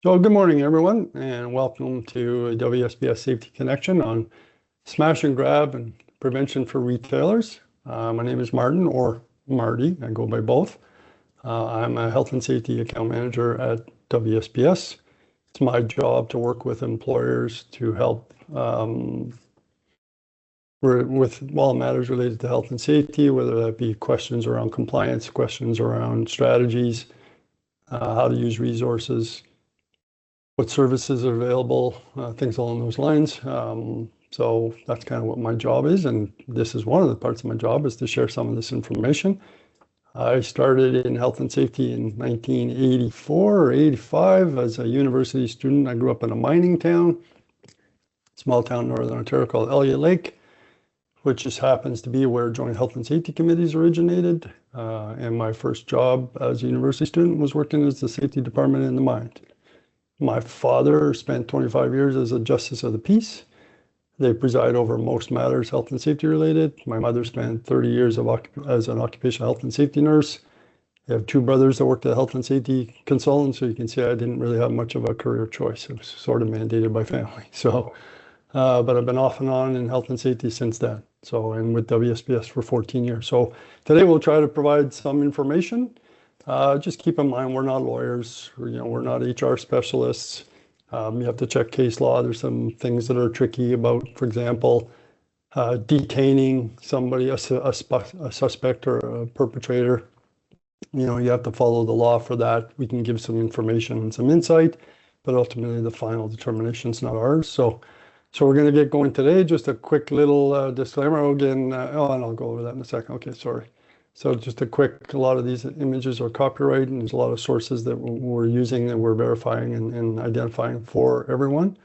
So good morning, everyone, and welcome to WSBS Safety Connection on Smash and Grab and Prevention for Retailers. My name is Martin, or Marty. I go by both. I'm a Health and Safety Account Manager at WSBS. It's my job to work with employers to help with all matters related to health and safety, whether that be questions around compliance, questions around strategies, how to use resources, what services are available, things along those lines. So that's kind of what my job is, and this is one of the parts of my job, is to share some of this information. I started in health and safety in 1984 or 85 as a university student. I grew up in a mining town, small town in Northern Ontario called Elliott Lake, which just happens to be where joint health and safety committees originated. And my first job as a university student was working as the safety department in the mine. My father spent 25 years as a justice of the peace. They preside over most matters health and safety related. My mother spent 30 years as an occupational health and safety nurse. I have two brothers that worked as health and safety consultants, so you can see I didn't really have much of a career choice. It was sort of mandated by family. So, but I've been off and on in health and safety since then. So, and with WSBS for 14 years. So today we'll try to provide some information. Just keep in mind, we're not lawyers, we're not HR specialists. You have to check case law. There's some things that are tricky about, for example, detaining somebody, a suspect or a perpetrator. You have to follow the law for that. We can give some information and some insight, but ultimately the final determination is not ours. So we're going to get going today. Just a quick little disclaimer again. And I'll go over that in a second. Okay, sorry. So just a lot of these images are copyright, and there's a lot of sources that we're using and we're verifying and identifying for everyone.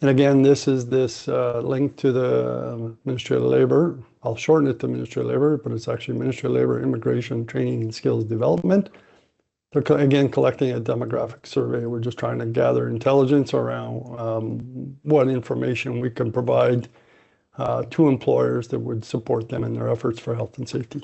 And again, this link to the Ministry of Labor. I'll shorten it to Ministry of Labor, but it's actually Ministry of Labor, Immigration, Training and Skills Development. They're again collecting a demographic survey. We're just trying to gather intelligence around what information we can provide to employers that would support them in their efforts for health and safety.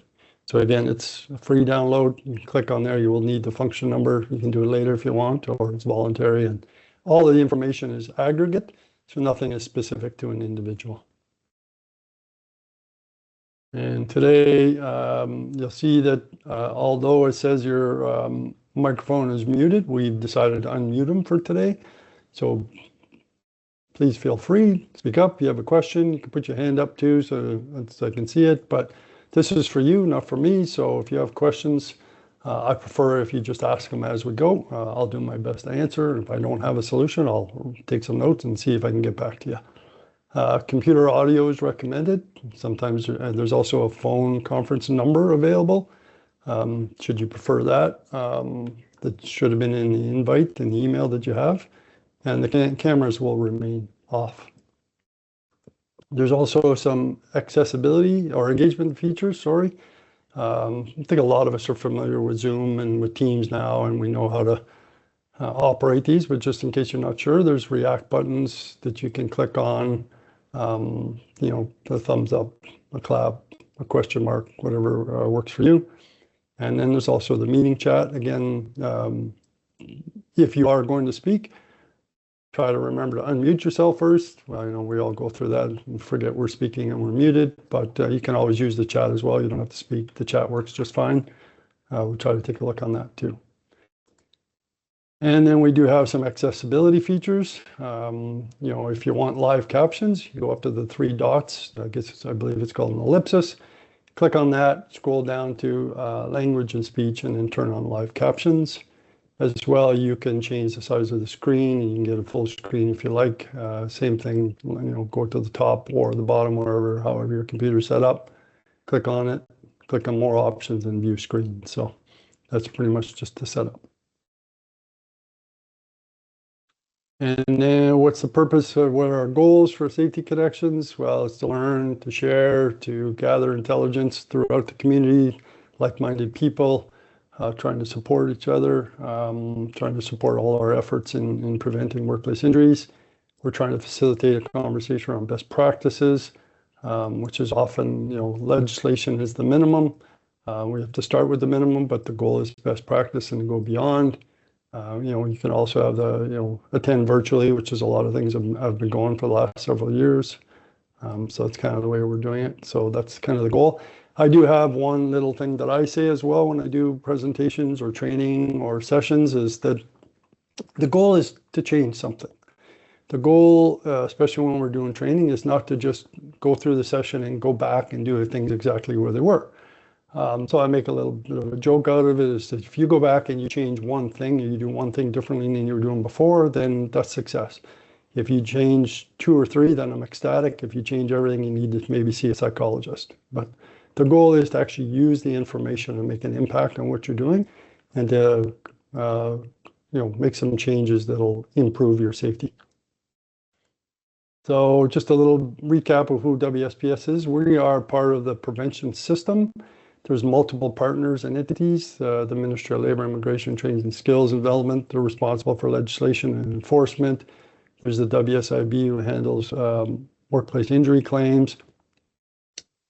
So again, it's a free download. You click on there, you will need the function number. You can do it later if you want, or it's voluntary. And all of the information is aggregate, so nothing is specific to an individual. And today, you'll see that although it says your microphone is muted, we've decided to unmute them for today. So please feel free, speak up. If you have a question, you can put your hand up too, so I can see it. But this is for you, not for me. So if you have questions, I prefer if you just ask them as we go. I'll do my best to answer. If I don't have a solution, I'll take some notes and see if I can get back to you. Computer audio is recommended. Sometimes there's also a phone conference number available. Should you prefer that, that should have been in the invite, in the email that you have. And the cameras will remain off. There's also some accessibility or engagement features, I think a lot of us are familiar with Zoom and with Teams now, and we know how to operate these, but just in case you're not sure, there's react buttons that you can click on, the thumbs up, a clap, a question mark, whatever works for you. And then there's also the meeting chat. Again, if you are going to speak, try to remember to unmute yourself first. Well, we all go through that and forget we're speaking and we're muted, but you can always use the chat as well. You don't have to speak. The chat works just fine. We'll try to take a look on that too. And then we do have some accessibility features. If you want live captions, you go up to the three dots. I believe it's called an ellipsis. Click on that, scroll down to language and speech, and then turn on live captions. As well, you can change the size of the screen. You can get a full screen if you like. Same thing, go to the top or the bottom, however your computer's set up. Click on it, click on more options and view screen. So that's pretty much just the setup. And then what's the purpose of what are our goals for Safety Connections? Well, it's to learn, to share, to gather intelligence throughout the community, like-minded people. Trying to support each other, trying to support all our efforts in preventing workplace injuries. We're trying to facilitate a conversation around best practices, which is often, legislation is the minimum. We have to start with the minimum, but the goal is best practice and go beyond. You can also have the, attend virtually, which is a lot of things I've been going for the last several years. So that's kind of the way we're doing it. So that's kind of the goal. I do have one little thing that I say as well when I do presentations or training or sessions is that the goal is to change something. The goal, especially when we're doing training, is not to just go through the session and go back and do things exactly where they were. So I make a little bit of a joke out of it is that if you go back and you change one thing, and you do one thing differently than you were doing before, then that's success. If you change 2 or 3, then I'm ecstatic. If you change everything, you need to maybe see a psychologist. But the goal is to actually use the information and make an impact on what you're doing, and to make some changes that'll improve your safety. So just a little recap of who WSPS is. We are part of the prevention system. There's multiple partners and entities. The Ministry of Labor, Immigration, Training and Skills Development, they're responsible for legislation and enforcement. There's the WSIB, who handles workplace injury claims.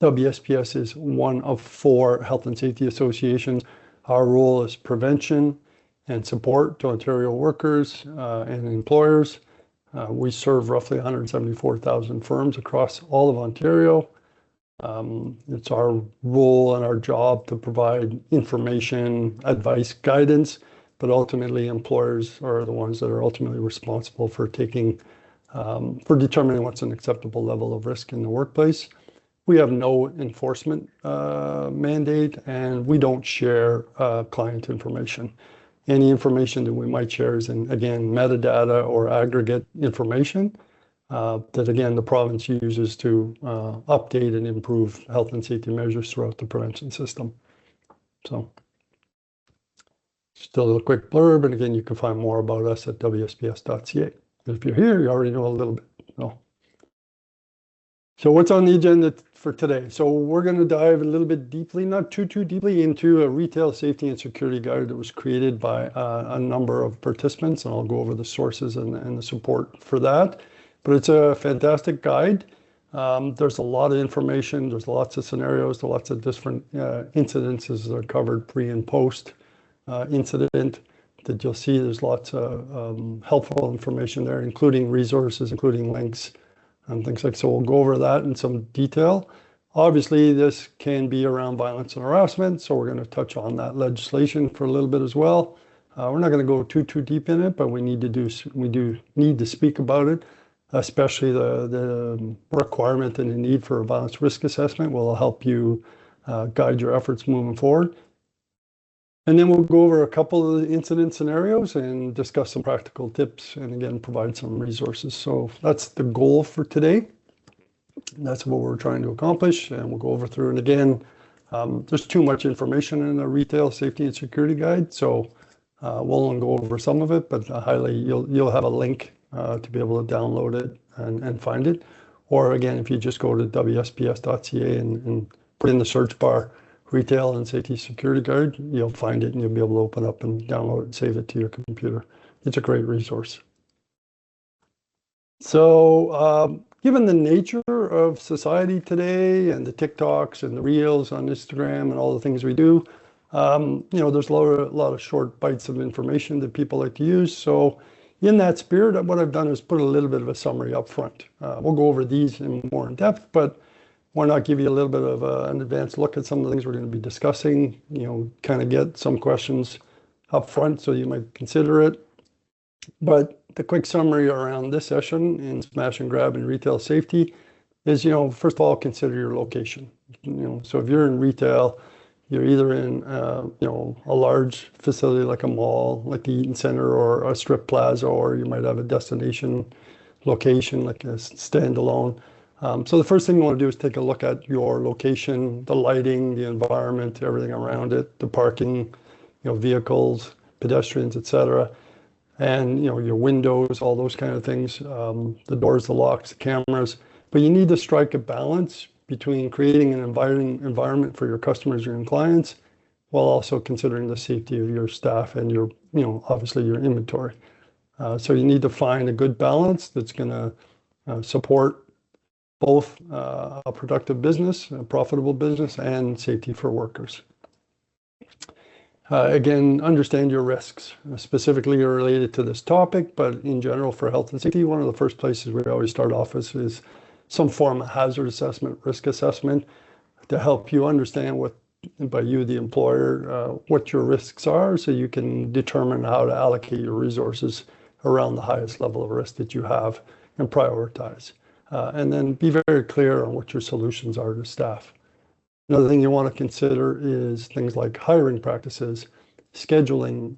WSPS is one of 4 health and safety associations. Our role is prevention and support to Ontario workers and employers. We serve roughly 174,000 firms across all of Ontario. It's our role and our job to provide information, advice, guidance, but ultimately employers are the ones that are ultimately responsible for determining what's an acceptable level of risk in the workplace. We have no enforcement mandate, and we don't share client information. Any information that we might share is again, metadata or aggregate information that, again, the province uses to update and improve health and safety measures throughout the prevention system. So still a quick blurb, and again, you can find more about us at wsps.ca. If you're here, you already know a little bit. So what's on the agenda for today? So we're going to dive a little bit deeply, not too deeply, into a retail safety and security guide that was created by a number of participants, and I'll go over the sources and the support for that. But it's a fantastic guide. There's a lot of information. There's lots of scenarios. There's lots of different incidences that are covered pre and post incident that you'll see. There's lots of helpful information there, including resources, including links, and things like so. We'll go over that in some detail. Obviously, this can be around violence and harassment, so we're going to touch on that legislation for a little bit as well. We're not going to go too deep in it, but we do need to speak about it, especially the requirement and the need for a violence risk assessment will help you guide your efforts moving forward. And then we'll go over a couple of incident scenarios and discuss some practical tips and, again, provide some resources. So that's the goal for today. That's what we're trying to accomplish, and we'll go over through. And again, there's too much information in the retail safety and security guide, so we'll only go over some of it, but you'll have a link to be able to download it and find it. Or again, if you just go to wsps.ca and put in the search bar retail and safety security guide, you'll find it and you'll be able to open up and download it and save it to your computer. It's a great resource. So given the nature of society today and the TikToks and the Reels on Instagram and all the things we do, there's a lot of short bites of information that people like to use. So in that spirit, what I've done is put a little bit of a summary up front. We'll go over these more in depth, but why not give you a little bit of an advanced look at some of the things we're going to be discussing, kind of get some questions up front so you might consider it. But the quick summary around this session in Smash and Grab and retail safety is, first of all, consider your location. So if you're in retail, you're either in, a large facility like a mall, like the Eaton Center or a strip plaza, or you might have a destination location like a standalone. So the first thing you want to do is take a look at your location, the lighting, the environment, everything around it, the parking, vehicles, pedestrians, etc. And, your windows, all those kind of things, the doors, the locks, the cameras. But you need to strike a balance between creating an inviting environment for your customers and your clients, while also considering the safety of your staff and your, obviously your inventory. So you need to find a good balance that's going to support both a productive business, a profitable business, and safety for workers. Again, understand your risks, specifically related to this topic, but in general for health and safety, one of the first places we always start off is some form of hazard assessment, risk assessment, to help you understand what, by you, the employer, what your risks are, so you can determine how to allocate your resources around the highest level of risk that you have and prioritize. And then be very clear on what your solutions are to staff. Another thing you want to consider is things like hiring practices, scheduling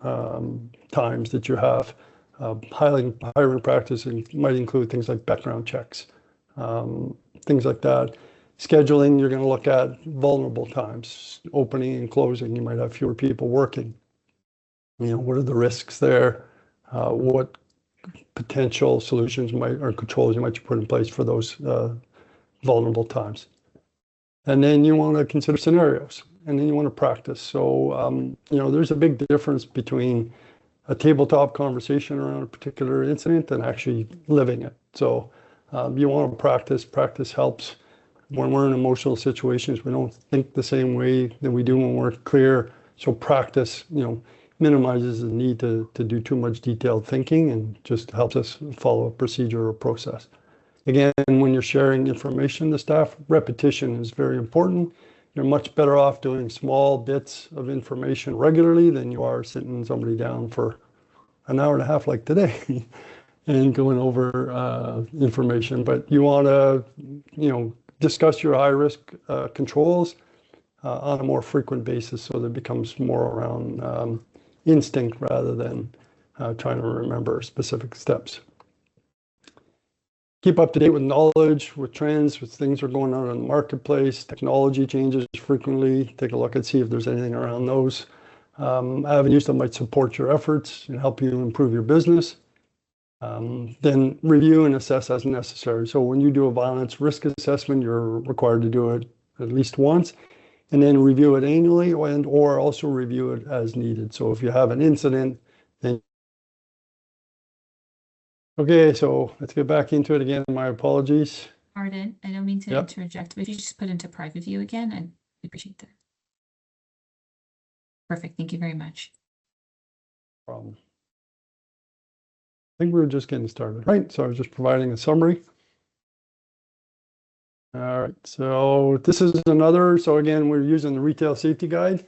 times that you have. Hiring practices might include things like background checks, things like that. Scheduling, you're going to look at vulnerable times, opening and closing. You might have fewer people working. What are the risks there? What potential solutions or controls you might put in place for those vulnerable times? And then you want to consider scenarios, and then you want to practice. So, there's a big difference between a tabletop conversation around a particular incident and actually living it. So you want to practice. Practice helps. When we're in emotional situations, we don't think the same way that we do when we're clear. So practice, minimizes the need to do too much detailed thinking and just helps us follow a procedure or process. Again, when you're sharing information to staff, repetition is very important. You're much better off doing small bits of information regularly than you are sitting somebody down for an hour and a half like today and going over information. But you want to, discuss your high-risk controls on a more frequent basis, so that it becomes more around instinct rather than trying to remember specific steps. Keep up to date with knowledge, with trends, with things that are going on in the marketplace. Technology changes frequently. Take a look and see if there's anything around those avenues that might support your efforts and help you improve your business. Then review and assess as necessary. So when you do a violence risk assessment, you're required to do it at least once, and then review it annually, or also review it as needed. So if you have an incident, then okay, so let's get back into it again. My apologies. Pardon, I don't mean to interject, but if you just put into private view again, I'd appreciate that. Perfect, thank you very much. Problem. I think we were just getting started, right? So I was just providing a summary. All right, so this is another, so again, we're using the Retail Safety Guide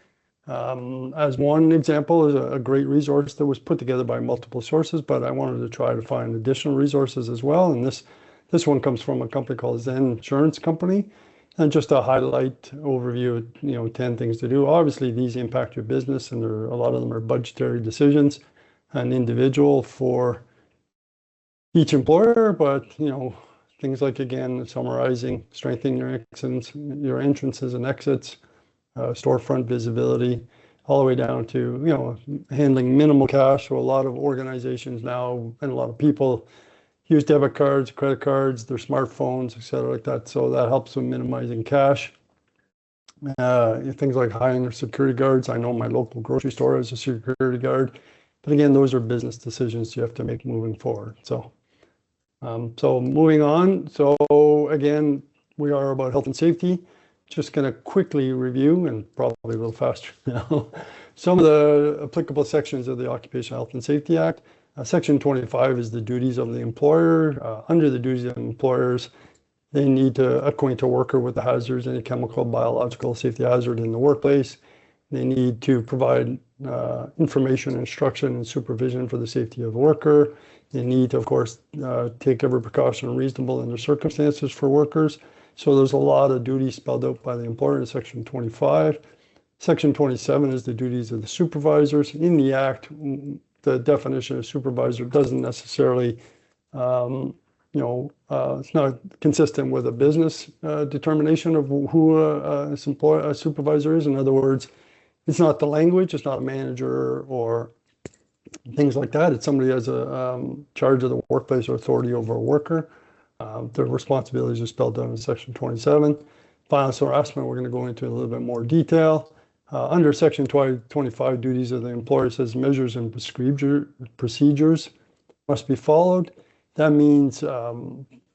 as one example. Is a great resource that was put together by multiple sources, but I wanted to try to find additional resources as well. And this one comes from a company called Zen Insurance Company, and just a highlight overview, 10 things to do. Obviously, these impact your business, and a lot of them are budgetary decisions and individual for each employer, but things like, again, summarizing, strengthening your entrances and exits, storefront visibility, all the way down to handling minimal cash. So a lot of organizations now and a lot of people use debit cards, credit cards, their smartphones, etc., like that. So that helps with minimizing cash. Things like hiring security guards. I know my local grocery store has a security guard, but again, those are business decisions you have to make moving forward. So moving on. So again, we are about health and safety. Just going to quickly review, and probably a little faster now, some of the applicable sections of the Occupational Health and Safety Act. Section 25 is the duties of the employer. Under the duties of employers, they need to acquaint a worker with the hazards, any chemical, biological safety hazard in the workplace. They need to provide information, instruction, and supervision for the safety of the worker. They need to, of course, take every precaution reasonable in the circumstances for workers. So there's a lot of duties spelled out by the employer in Section 25. Section 27 is the duties of the supervisors. In the Act, the definition of supervisor doesn't necessarily, it's not consistent with a business determination of who a supervisor is. In other words, it's not the language, it's not a manager or things like that. It's somebody who has a charge of the workplace or authority over a worker. Their responsibilities are spelled out in Section 27. Violence harassment, we're going to go into a little bit more detail. Under Section 25, duties of the employer, says measures and procedures must be followed. That means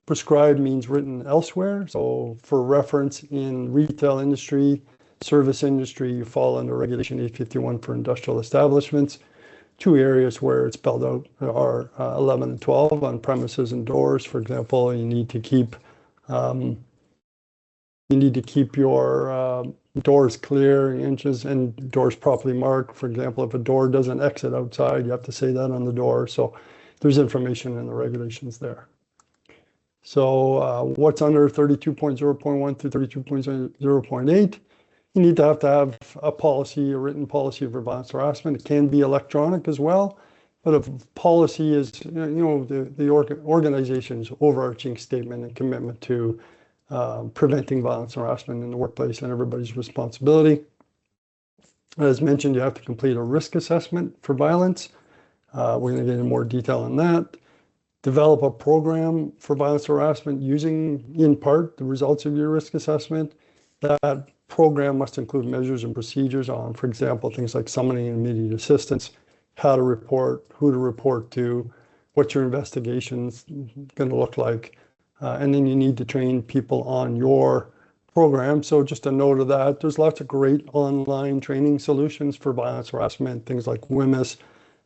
prescribed means written elsewhere. So for reference, in retail industry, service industry, you fall under Regulation 851 for industrial establishments. Two areas where it's spelled out are 11 and 12 on premises and doors. For example, you need to keep your doors clear, inches, and doors properly marked. For example, if a door doesn't exit outside, you have to say that on the door. So there's information in the regulations there. So what's under 32.0.1 through 32.0.8? You need to have a policy, a written policy for violence harassment. It can be electronic as well, but a policy is, the organization's overarching statement and commitment to preventing violence and harassment in the workplace and everybody's responsibility. As mentioned, you have to complete a risk assessment for violence. We're going to get into more detail on that. Develop a program for violence harassment using, in part, the results of your risk assessment. That program must include measures and procedures on, for example, things like summoning immediate assistance, how to report, who to report to, what your investigation's going to look like. And then you need to train people on your program. So just a note of that, there's lots of great online training solutions for violence harassment, things like WMIS,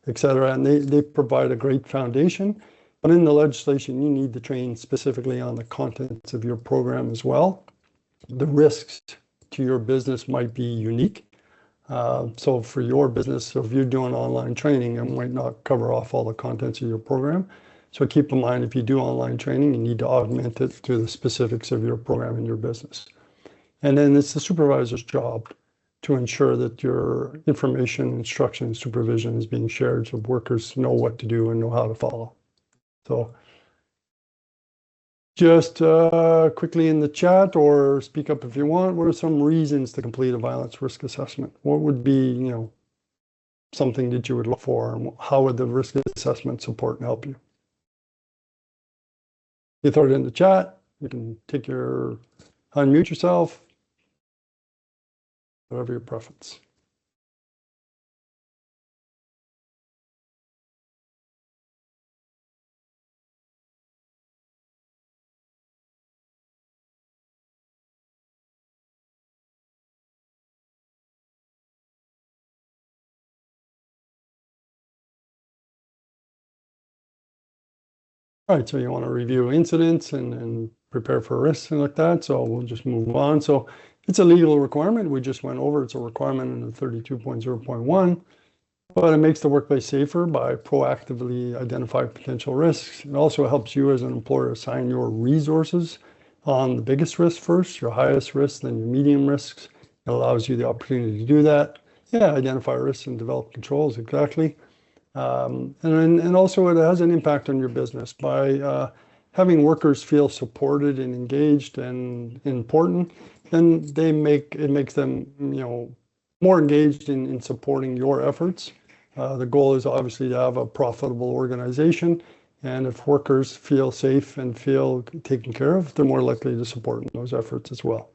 et cetera, and they provide a great foundation. But in the legislation, you need to train specifically on the contents of your program as well. The risks to your business might be unique. So for your business, so if you're doing online training, it might not cover off all the contents of your program. So keep in mind, if you do online training, you need to augment it to the specifics of your program and your business. And then it's the supervisor's job to ensure that your information, instruction, and supervision is being shared so workers know what to do and know how to follow. So just quickly in the chat, or speak up if you want, what are some reasons to complete a violence risk assessment? What would be, something that you would look for, and how would the risk assessment support and help you? You throw it in the chat, you can unmute yourself, whatever your preference. All right, so you want to review incidents and prepare for risks and like that. So we'll just move on. So it's a legal requirement. We just went over. It's a requirement in the 32.0.1, but it makes the workplace safer by proactively identifying potential risks. It also helps you as an employer assign your resources on the biggest risk first, your highest risk, then your medium risks. It allows you the opportunity to do that. Yeah, identify risks and develop controls, exactly. And also it has an impact on your business by having workers feel supported and engaged and important. Then it makes them more engaged in supporting your efforts. The goal is obviously to have a profitable organization, and if workers feel safe and feel taken care of, they're more likely to support in those efforts as well.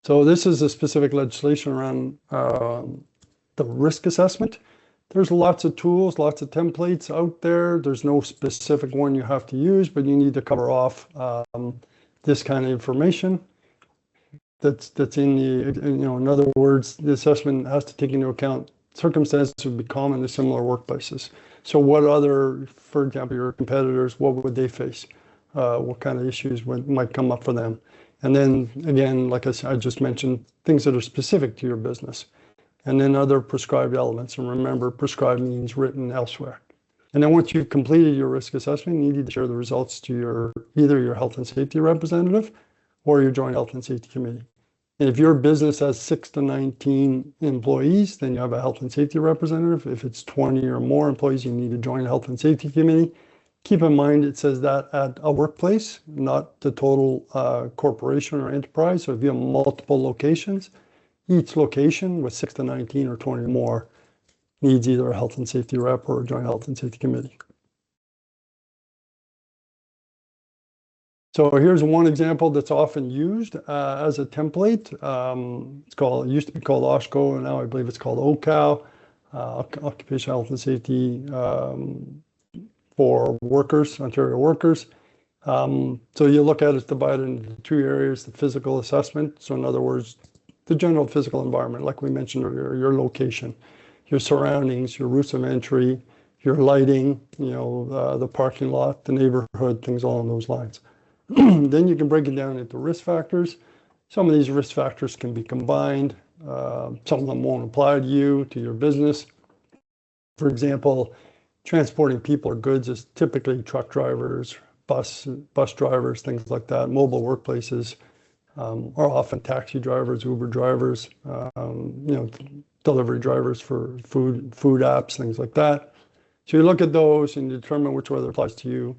So this is a specific legislation around the risk assessment. There's lots of tools, lots of templates out there. There's no specific one you have to use, but you need to cover off this kind of information that's in the, in other words, the assessment has to take into account circumstances would be common to similar workplaces. So what other, for example, your competitors, what would they face? What kind of issues might come up for them? And then again, like I just mentioned, things that are specific to your business. And then other prescribed elements. And remember, prescribed means written elsewhere. And then once you've completed your risk assessment, you need to share the results to either your health and safety representative or your joint health and safety committee. And if your business has 6 to 19 employees, then you have a health and safety representative. If it's 20 or more employees, you need a joint health and safety committee. Keep in mind, it says that at a workplace, not the total corporation or enterprise. So if you have multiple locations, each location with 6 to 19 or 20 or more needs either a health and safety rep or a joint health and safety committee. So here's one example that's often used as a template. It used to be called OSHCO, and now I believe it's called OCAL, Occupational Health and Safety for workers, Ontario workers. So you look at it divided into two areas: the physical assessment. So in other words, the general physical environment, like we mentioned earlier, your location, your surroundings, your routes of entry, your lighting, the parking lot, the neighborhood, things along those lines. Then you can break it down into risk factors. Some of these risk factors can be combined. Some of them won't apply to you, to your business. For example, transporting people or goods is typically truck drivers, bus drivers, things like that. Mobile workplaces are often taxi drivers, Uber drivers, delivery drivers for food apps, things like that. So you look at those and determine which weather applies to you,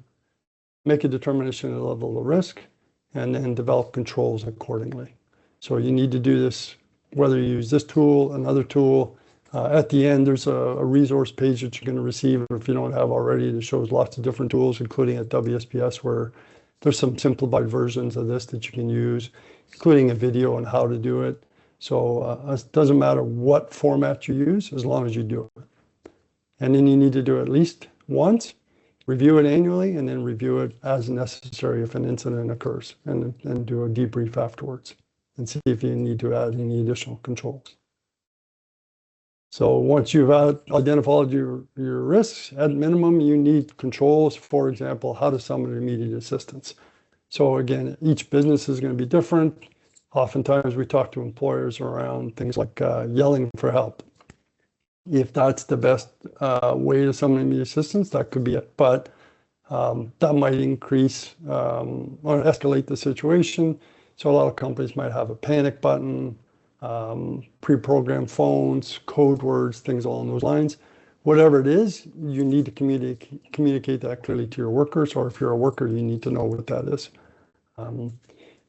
make a determination of the level of risk, and then develop controls accordingly. So you need to do this, whether you use this tool, another tool. At the end, there's a resource page that you're going to receive if you don't have already that shows lots of different tools, including at WSPS, where there's some simplified versions of this that you can use, including a video on how to do it. So it doesn't matter what format you use, as long as you do it. And then you need to do it at least once, review it annually, and then review it as necessary if an incident occurs, and do a debrief afterwards and see if you need to add any additional controls. So once you've identified your risks, at minimum, you need controls. For example, how to summon immediate assistance. So again, each business is going to be different. Oftentimes we talk to employers around things like yelling for help. If that's the best way to summon immediate assistance, that could be it. But that might increase or escalate the situation. So a lot of companies might have a panic button, pre-programmed phones, code words, things along those lines. Whatever it is, you need to communicate that clearly to your workers, or if you're a worker, you need to know what that is.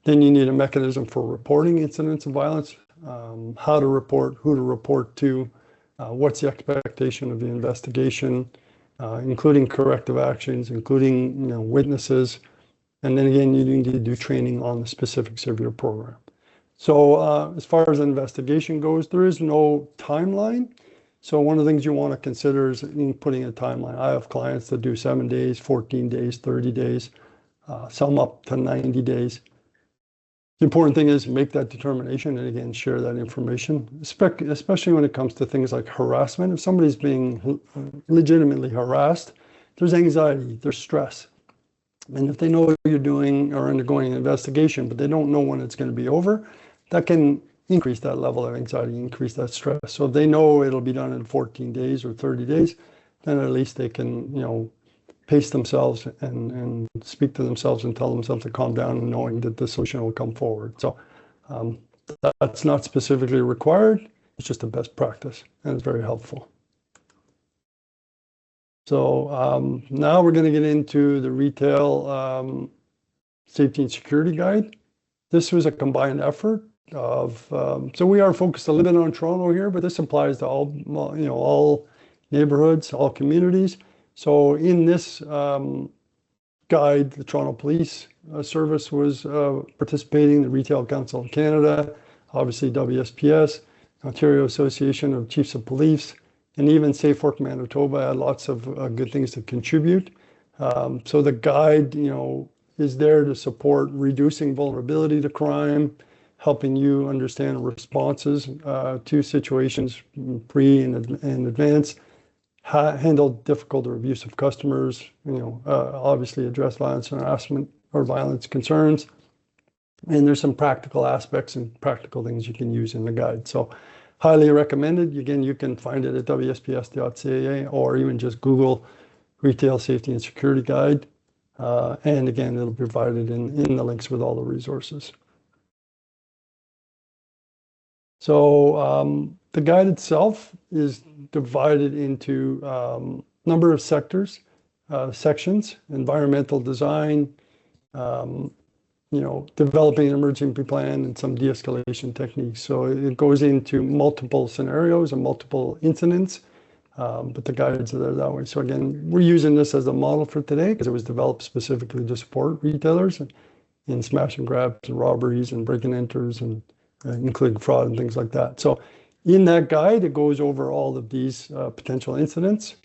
Then you need a mechanism for reporting incidents of violence, how to report, who to report to, what's the expectation of the investigation, including corrective actions, including witnesses. And then again, you need to do training on the specifics of your program. So as far as investigation goes, there is no timeline. So one of the things you want to consider is putting a timeline. I have clients that do 7 days, 14 days, 30 days, some up to 90 days. The important thing is make that determination and again, share that information, especially when it comes to things like harassment. If somebody's being legitimately harassed, there's anxiety, there's stress. And if they know what you're doing or undergoing an investigation, but they don't know when it's going to be over, that can increase that level of anxiety, increase that stress. So if they know it'll be done in 14 days or 30 days, then at least they can, pace themselves and speak to themselves and tell themselves to calm down, and knowing that the solution will come forward. So that's not specifically required. It's just a best practice, and it's very helpful. So now we're going to get into the retail safety and security guide. This was a combined effort of, so we are focused a little bit on Toronto here, but this applies to all neighborhoods, all communities. So in this guide, the Toronto Police Service was participating, the Retail Council of Canada, obviously WSPS, Ontario Association of Chiefs of Police, and even Safe Work Manitoba had lots of good things to contribute. So the guide, is there to support reducing vulnerability to crime, helping you understand responses to situations pre and in advance, handle difficult or abusive customers, obviously address violence and harassment or violence concerns. And there's some practical aspects and practical things you can use in the guide. So highly recommended. Again, you can find it at wsps.ca or even just Google Retail Safety and Security Guide. And again, it'll be provided in the links with all the resources. So the guide itself is divided into a number of sectors, sections: environmental design, developing an emergency plan, and some de-escalation techniques. So it goes into multiple scenarios and multiple incidents, but the guides are there that way. So again, we're using this as a model for today because it was developed specifically to support retailers in smash and grabs and robberies and break and enters, and including fraud and things like that. So in that guide, it goes over all of these potential incidents.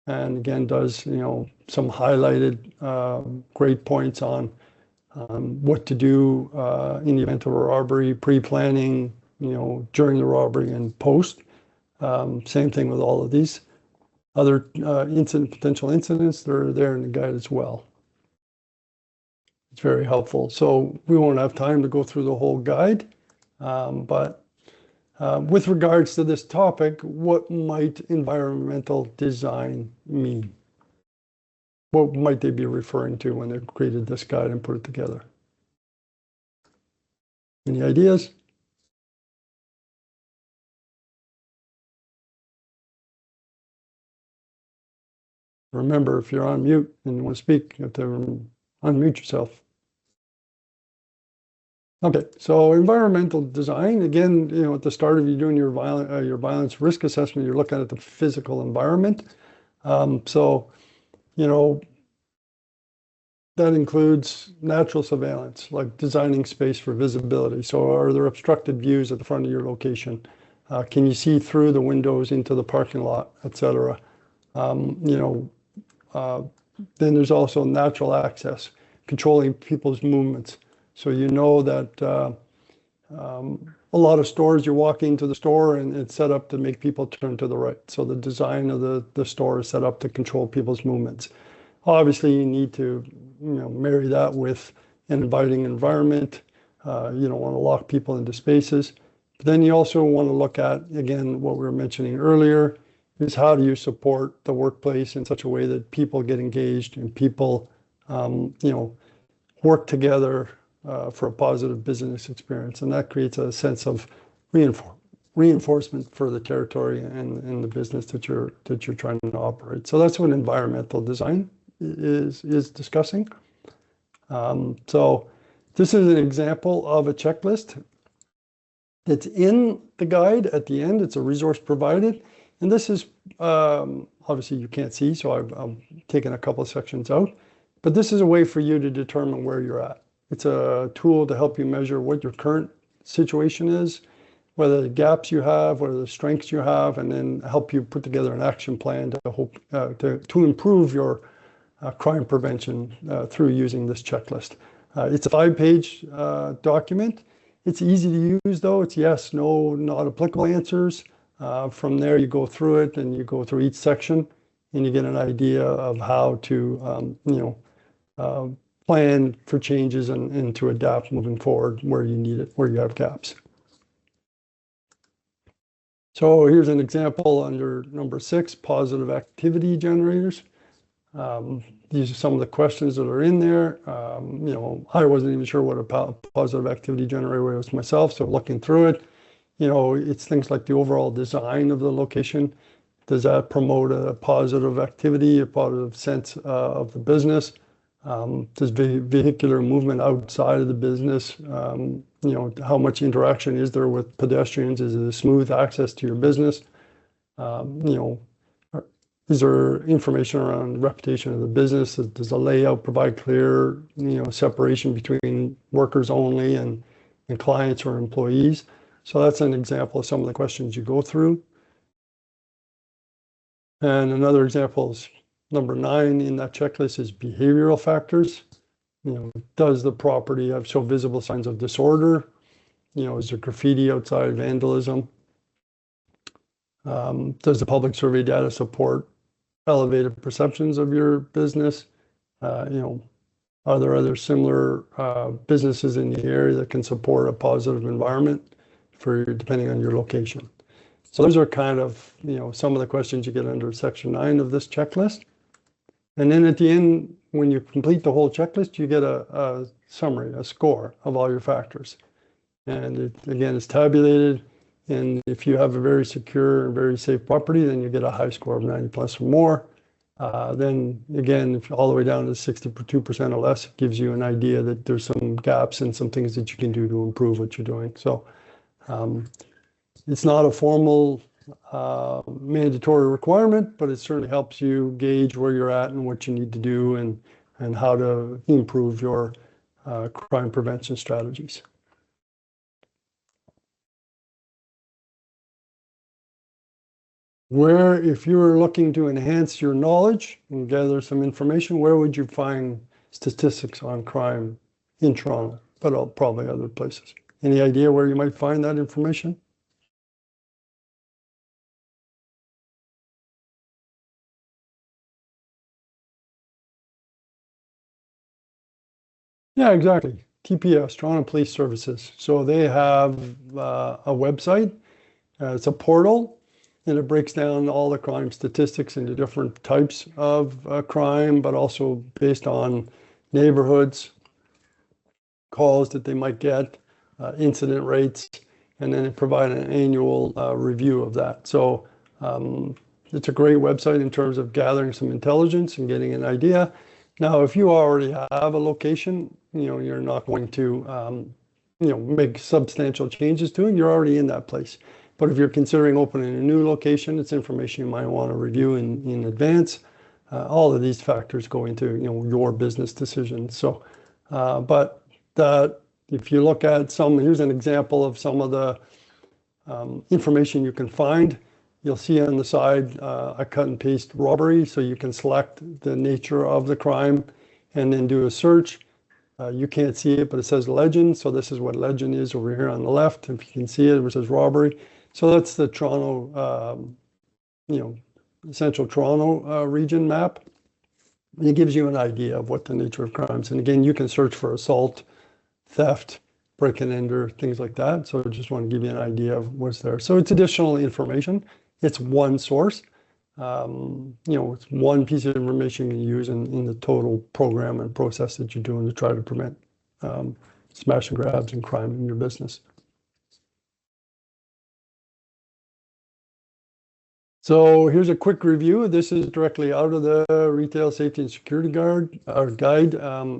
and again does some highlighted great points on what to do in the event of a robbery, pre-planning, during the robbery and post. Same thing with all of these. Other potential incidents, they're there in the guide as well. It's very helpful. So we won't have time to go through the whole guide, but with regards to this topic, what might environmental design mean? What might they be referring to when they created this guide and put it together? Any ideas? Remember, if you're on mute and you want to speak, you have to unmute yourself. Okay, so environmental design, again, at the start of you doing your violence risk assessment, you're looking at the physical environment. So, that includes natural surveillance, like designing space for visibility. So are there obstructed views at the front of your location? Can you see through the windows into the parking lot, et cetera? Then there's also natural access, controlling people's movements. So that a lot of stores, you walk into the store and it's set up to make people turn to the right. So the design of the store is set up to control people's movements. Obviously, you need to marry that with an inviting environment. You don't want to lock people into spaces. But then you also want to look at, again, what we were mentioning earlier, is how do you support the workplace in such a way that people get engaged and people, work together for a positive business experience. And that creates a sense of reinforcement for the territory and the business that you're trying to operate. So that's what environmental design is discussing. So this is an example of a checklist. It's in the guide at the end. It's a resource provided. And this is, obviously you can't see, so I've taken a couple of sections out. But this is a way for you to determine where you're at. It's a tool to help you measure what your current situation is, whether the gaps you have, what are the strengths you have, and then help you put together an action plan to improve your crime prevention through using this checklist. It's a 5-page document. It's easy to use, though. It's yes, no, not applicable answers. From there, you go through it and you go through each section and you get an idea of how to, plan for changes and to adapt moving forward where you need it, where you have gaps. So here's an example under number 6, positive activity generators. These are some of the questions that are in there. I wasn't even sure what a positive activity generator was myself, so looking through it, it's things like the overall design of the location. Does that promote a positive activity, a positive sense of the business? Does vehicular movement outside of the business, how much interaction is there with pedestrians? Is it a smooth access to your business? Is there information around the reputation of the business? Does the layout provide clear, separation between workers only and clients or employees? So that's an example of some of the questions you go through. And another example is number 9 in that checklist is behavioral factors. Does the property show visible signs of disorder? Is there graffiti outside, vandalism? Does the public survey data support elevated perceptions of your business? Are there other similar businesses in the area that can support a positive environment depending on your location? So those are kind of, some of the questions you get under section 9 of this checklist. And then at the end, when you complete the whole checklist, you get a summary, a score of all your factors. And it, again, is tabulated. And if you have a very secure and very safe property, then you get a high score of 90 plus or more. Then again, if all the way down to 62% or less, it gives you an idea that there's some gaps and some things that you can do to improve what you're doing. So it's not a formal mandatory requirement, but it certainly helps you gauge where you're at and what you need to do and how to improve your crime prevention strategies. Where, if you were looking to enhance your knowledge and gather some information, where would you find statistics on crime in Toronto, but probably other places? Any idea where you might find that information? Yeah, exactly. TPS, Toronto Police Services. So they have a website. It's a portal, and it breaks down all the crime statistics into different types of crime, but also based on neighborhoods, calls that they might get, incident rates, and then it provide an annual review of that. So it's a great website in terms of gathering some intelligence and getting an idea. Now, if you already have a location, you're not going to make substantial changes to it. You're already in that place. But if you're considering opening a new location, it's information you might want to review in advance. All of these factors go into your business decisions. So, but if you look at here's an example of some of the information you can find. You'll see on the side a cut and paste robbery, so you can select the nature of the crime and then do a search. You can't see it, but it says legend. So this is what legend is over here on the left. If you can see it, it says robbery. So that's the Toronto, Central Toronto region map. And it gives you an idea of what the nature of crimes. And again, you can search for assault, theft, break and enter, things like that. So I just want to give you an idea of what's there. So it's additional information. It's one source. It's one piece of information you use in the total program and process that you're doing to try to prevent smash and grabs and crime in your business. So here's a quick review. This is directly out of the Retail Safety and Security Guide.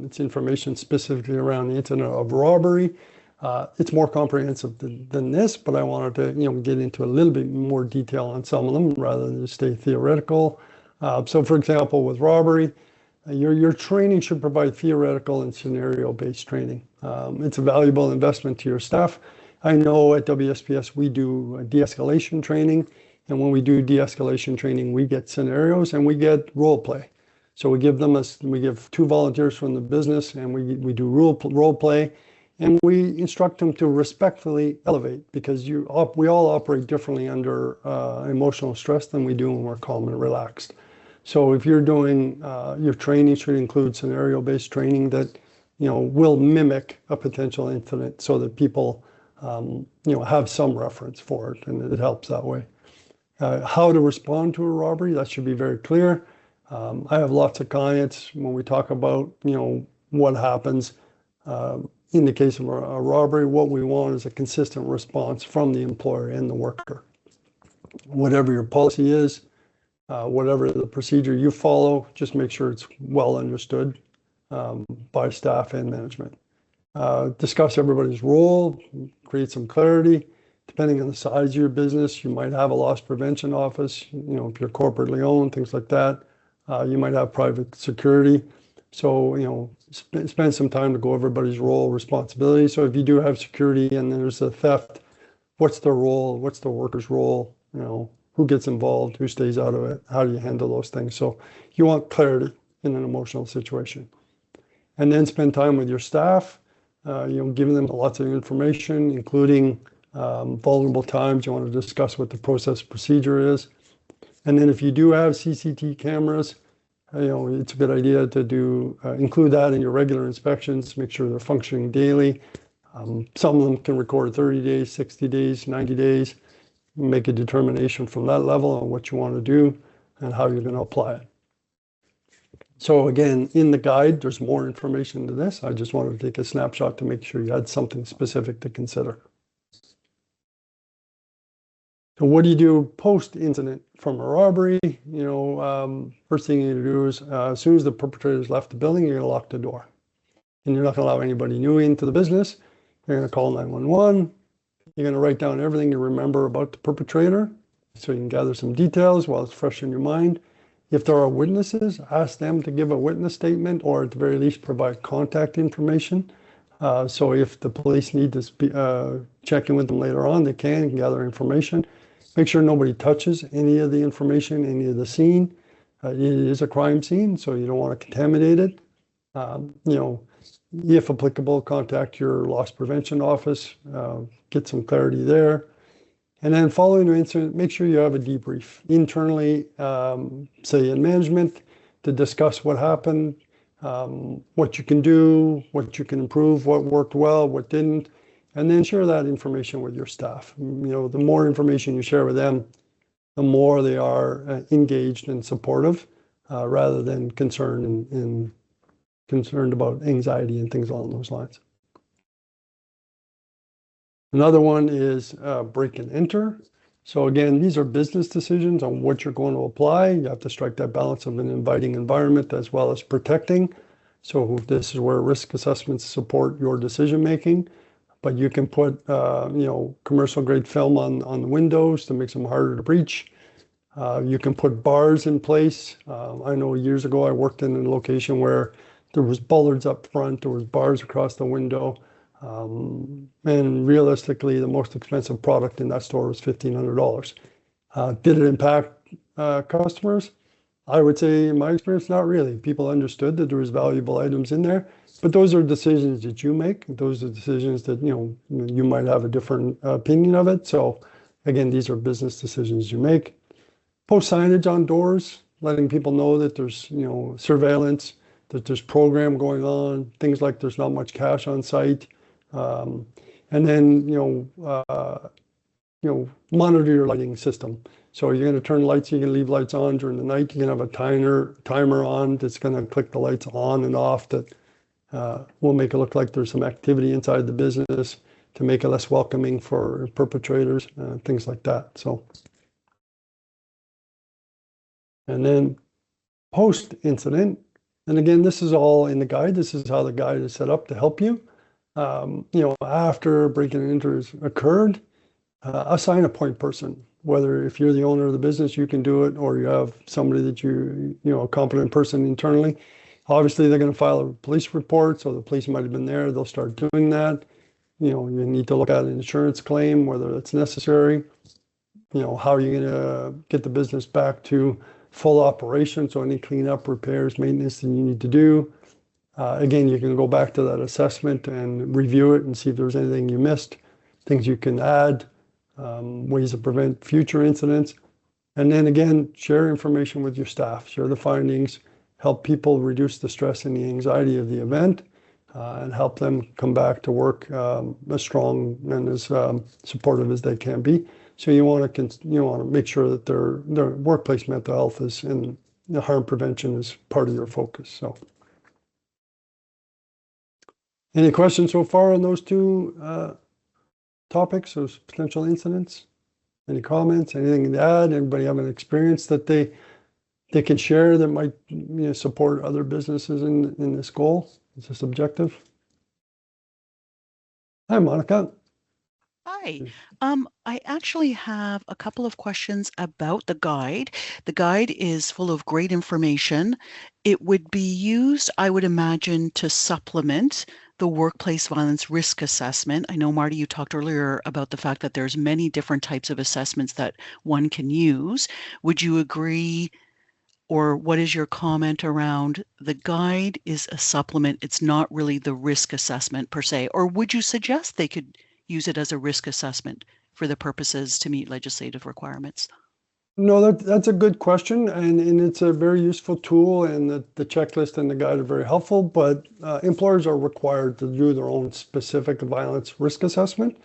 It's information specifically around the incident of robbery. It's more comprehensive than this, but I wanted to get into a little bit more detail on some of them rather than just stay theoretical. So for example, with robbery, your training should provide theoretical and scenario-based training. It's a valuable investment to your staff. I know at WSPS we do de-escalation training. And when we do de-escalation training, we get scenarios and we get role play. So we give two volunteers from the business, and we do role play, and we instruct them to respectfully elevate, because we all operate differently under emotional stress than we do when we're calm and relaxed. So if you're doing your training should include scenario-based training that will mimic a potential incident, so that people have some reference for it, and it helps that way. How to respond to a robbery, that should be very clear. I have lots of clients when we talk about, what happens in the case of a robbery. What we want is a consistent response from the employer and the worker. Whatever your policy is, whatever the procedure you follow, just make sure it's well understood by staff and management. Discuss everybody's role, create some clarity. Depending on the size of your business, you might have a loss prevention office, if you're corporately owned, things like that. You might have private security. So, spend some time to go over everybody's role, responsibility. So if you do have security and there's a theft, what's their role? What's the worker's role? Who gets involved? Who stays out of it? How do you handle those things? So you want clarity in an emotional situation. And then spend time with your staff, giving them lots of information, including vulnerable times. You want to discuss what the process procedure is. And then if you do have CCTV cameras, it's a good idea to include that in your regular inspections, make sure they're functioning daily. Some of them can record 30 days, 60 days, 90 days, make a determination from that level on what you want to do and how you're going to apply it. So again, in the guide, there's more information to this. I just wanted to take a snapshot to make sure you had something specific to consider. So what do you do post-incident from a robbery? First thing you do is as soon as the perpetrator's left the building, you're going to lock the door. And you're not going to allow anybody new into the business. You're going to call 911. You're going to write down everything you remember about the perpetrator so you can gather some details while it's fresh in your mind. If there are witnesses, ask them to give a witness statement, or at the very least provide contact information. So if the police need to check in with them later on, they can gather information. Make sure nobody touches any of the information, any of the scene. It is a crime scene, so you don't want to contaminate it. You know, if applicable, contact your loss prevention office, get some clarity there. And then following the incident, make sure you have a debrief internally, say in management, to discuss what happened, what you can do, what you can improve, what worked well, what didn't, and then share that information with your staff. You know, the more information you share with them, the more they are engaged and supportive, rather than concerned about anxiety and things along those lines. Another one is break and enter. So again, these are business decisions on what you're going to apply. You have to strike that balance of an inviting environment as well as protecting. So this is where risk assessments support your decision making. But you can put you know, commercial grade film on the windows to make them harder to breach. You can put bars in place. I know years ago I worked in a location where there was bollards up front, there was bars across the window. And realistically, the most expensive product in that store was $1,500. Did it impact customers? I would say, in my experience, not really. People understood that there was valuable items in there, but those are decisions that you make. Those are decisions that, you know, you might have a different opinion of it. So again, these are business decisions you make. Post signage on doors, letting people know that there's, you know, surveillance, that there's program going on, things like there's not much cash on site. And then, you know, monitor your lighting system. So you're going to turn lights, you can leave lights on during the night. You can have a timer on that's going to click the lights on and off that will make it look like there's some activity inside the business to make it less welcoming for perpetrators, things like that. So, and then post-incident, and again, this is all in the guide. This is how the guide is set up to help you. You know, after break and enter has occurred, assign a point person. Whether if you're the owner of the business, you can do it, or you have somebody that you know, a competent person internally. Obviously, they're going to file a police report, so the police might have been there. They'll start doing that. You know, you need to look at an insurance claim, whether it's necessary. You know, how are you going to get the business back to full operation? So any cleanup, repairs, maintenance that you need to do. Again, you can go back to that assessment and review it and see if there's anything you missed, things you can add, ways to prevent future incidents. And then again, share information with your staff, share the findings, help people reduce the stress and the anxiety of the event, and help them come back to work as strong and as supportive as they can be. So you want to make sure that their workplace mental health is, and harm prevention is part of your focus. So. Any questions so far on those two topics, those potential incidents? Any comments, anything to add? Anybody have an experience that they can share that might, you know, support other businesses in this goal, this objective? Hi, Monica. Hi. I actually have a couple of questions about the guide. The guide is full of great information. It would be used, I would imagine, to supplement the workplace violence risk assessment. I know, Marty, you talked earlier about the fact that there's many different types of assessments that one can use. Would you agree, or what is your comment around the guide is a supplement? It's not really the risk assessment per se, or would you suggest they could use it as a risk assessment for the purposes to meet legislative requirements? No, that's a good question, and it's a very useful tool, and the checklist and the guide are very helpful, but employers are required to do their own specific violence risk assessment.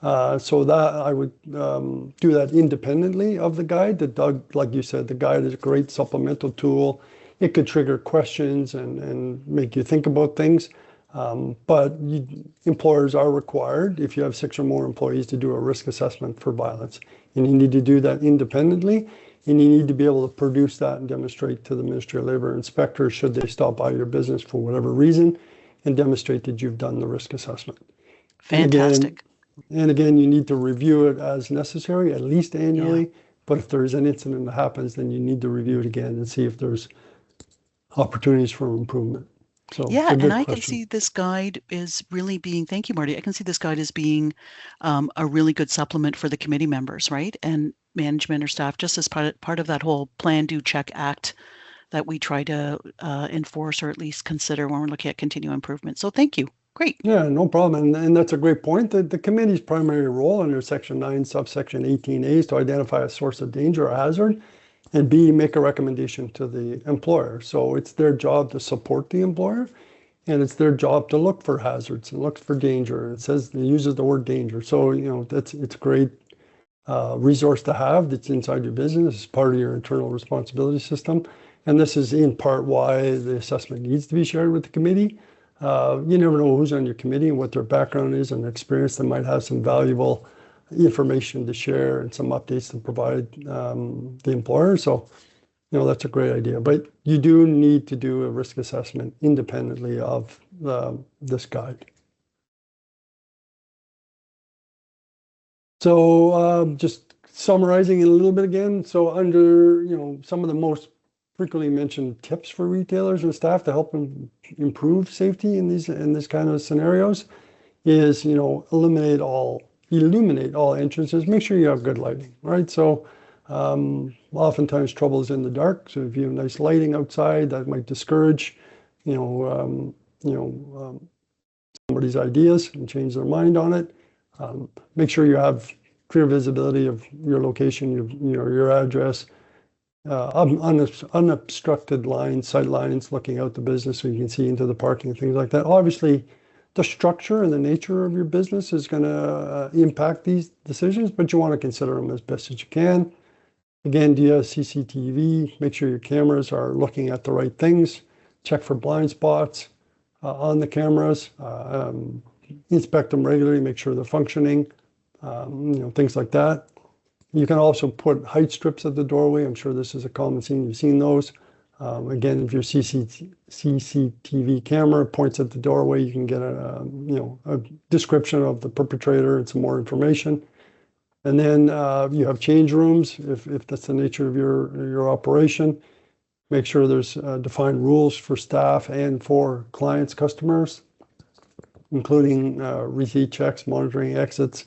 So that I would do that independently of the guide. Like you said, the guide is a great supplemental tool. It could trigger questions and make you think about things. But employers are required, if you have 6 or more employees, to do a risk assessment for violence. And you need to do that independently, and you need to be able to produce that and demonstrate to the Ministry of Labor inspectors, should they stop by your business for whatever reason, and demonstrate that you've done the risk assessment. Fantastic. And again, you need to review it as necessary, at least annually. Yeah. But if there's an incident that happens, then you need to review it again and see if there's opportunities for improvement. So Yeah, it's a and good I can question. see this guide is really being, thank you, Marty. I can see this guide as being a really good supplement for the committee members, right? And management or staff, just as part of that whole plan, do, check, act that we try to enforce or at least consider when we're looking at continual improvement. So thank you. Great. Yeah, no problem. And that's a great point. The committee's primary role under Section 9, subsection 18A is to identify a source of danger or hazard, and B, make a recommendation to the employer. So it's their job to support the employer, and it's their job to look for hazards and look for danger. It uses the word danger. So, it's a great resource to have that's inside your business. It's part of your internal responsibility system. And this is in part why the assessment needs to be shared with the committee. You never know who's on your committee and what their background is and experience. They might have some valuable information to share and some updates to provide the employer. So, that's a great idea. But you do need to do a risk assessment independently of this guide. So just summarizing it a little bit again. So under, some of the most frequently mentioned tips for retailers and staff to help them improve safety in this kind of scenarios is, illuminate all entrances. Make sure you have good lighting, right? So oftentimes trouble is in the dark. So if you have nice lighting outside, that might discourage, somebody's ideas and change their mind on it. Make sure you have clear visibility of your location, your address, unobstructed lines, sight lines looking out the business so you can see into the parking and things like that. Obviously, the structure and the nature of your business is going to impact these decisions, but you want to consider them as best as you can. Again, do you have CCTV? Make sure your cameras are looking at the right things. Check for blind spots on the cameras. Inspect them regularly, make sure they're functioning, things like that. You can also put height strips at the doorway. I'm sure this is a common scene. You've seen those. Again, if your CCTV camera points at the doorway, you can get a description of the perpetrator and some more information. And then you have change rooms if that's the nature of your operation. Make sure there's defined rules for staff and for clients, customers, including receipt checks, monitoring exits.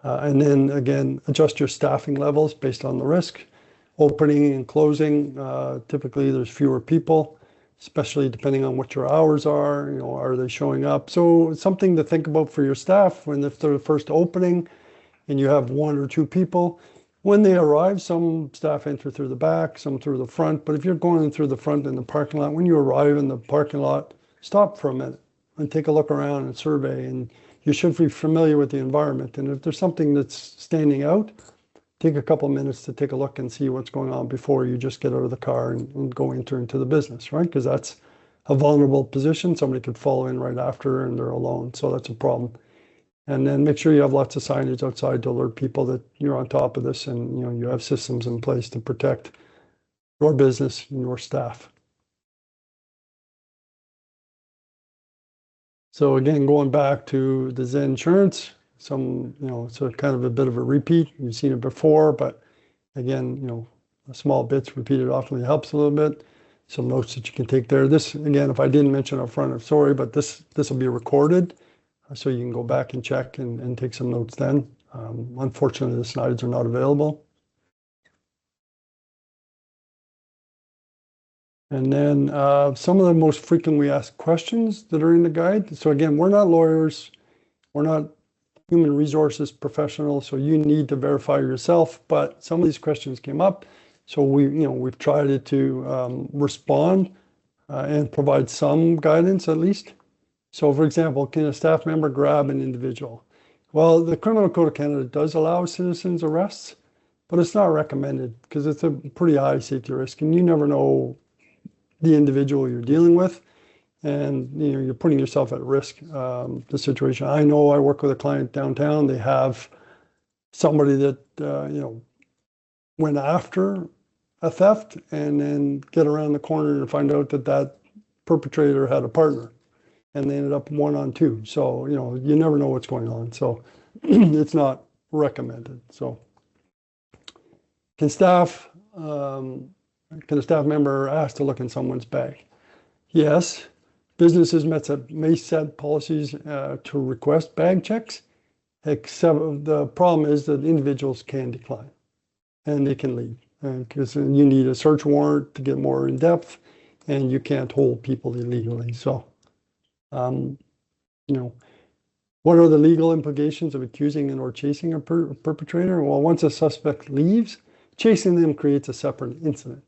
And then again, adjust your staffing levels based on the risk. Opening and closing, typically there's fewer people, especially depending on what your hours are, are they showing up? So it's something to think about for your staff if they're the first opening and you have 1 or 2 people. When they arrive, some staff enter through the back, some through the front. But if you're going through the front in the parking lot, when you arrive in the parking lot, stop for a minute and take a look around and survey. And you should be familiar with the environment. And if there's something that's standing out, take a couple of minutes to take a look and see what's going on before you just get out of the car and go enter into the business, right? Because that's a vulnerable position. Somebody could follow in right after and they're alone. So that's a problem. And then make sure you have lots of signage outside to alert people that you're on top of this and you have systems in place to protect your business and your staff. So again, going back to the Zen insurance, it's a kind of a bit of a repeat. You've seen it before, but again, small bits repeated often helps a little bit. Some notes that you can take there. This, again, if I didn't mention up front, I'm sorry, but this will be recorded. So you can go back and check and take some notes then. Unfortunately, the slides are not available. And then some of the most frequently asked questions that are in the guide. So again, we're not lawyers. We're not human resources professionals, so you need to verify yourself. But some of these questions came up. So we've tried to respond and provide some guidance at least. So for example, can a staff member grab an individual? Well, the Criminal Code of Canada does allow citizens arrests, but it's not recommended because it's a pretty high safety risk and you never know the individual you're dealing with. And you're putting yourself at risk, the situation. I know I work with a client downtown. They have somebody that, went after a theft and then get around the corner and find out that perpetrator had a partner. And they ended up 1-on-2. So, you never know what's going on. So it's not recommended. So can a staff member ask to look in someone's bag? Yes. Businesses may set policies to request bag checks, except the problem is that individuals can decline and they can leave because you need a search warrant to get more in depth, and you can't hold people illegally. So, you know, what are the legal implications of accusing and or chasing a perpetrator? Well, once a suspect leaves, chasing them creates a separate incident.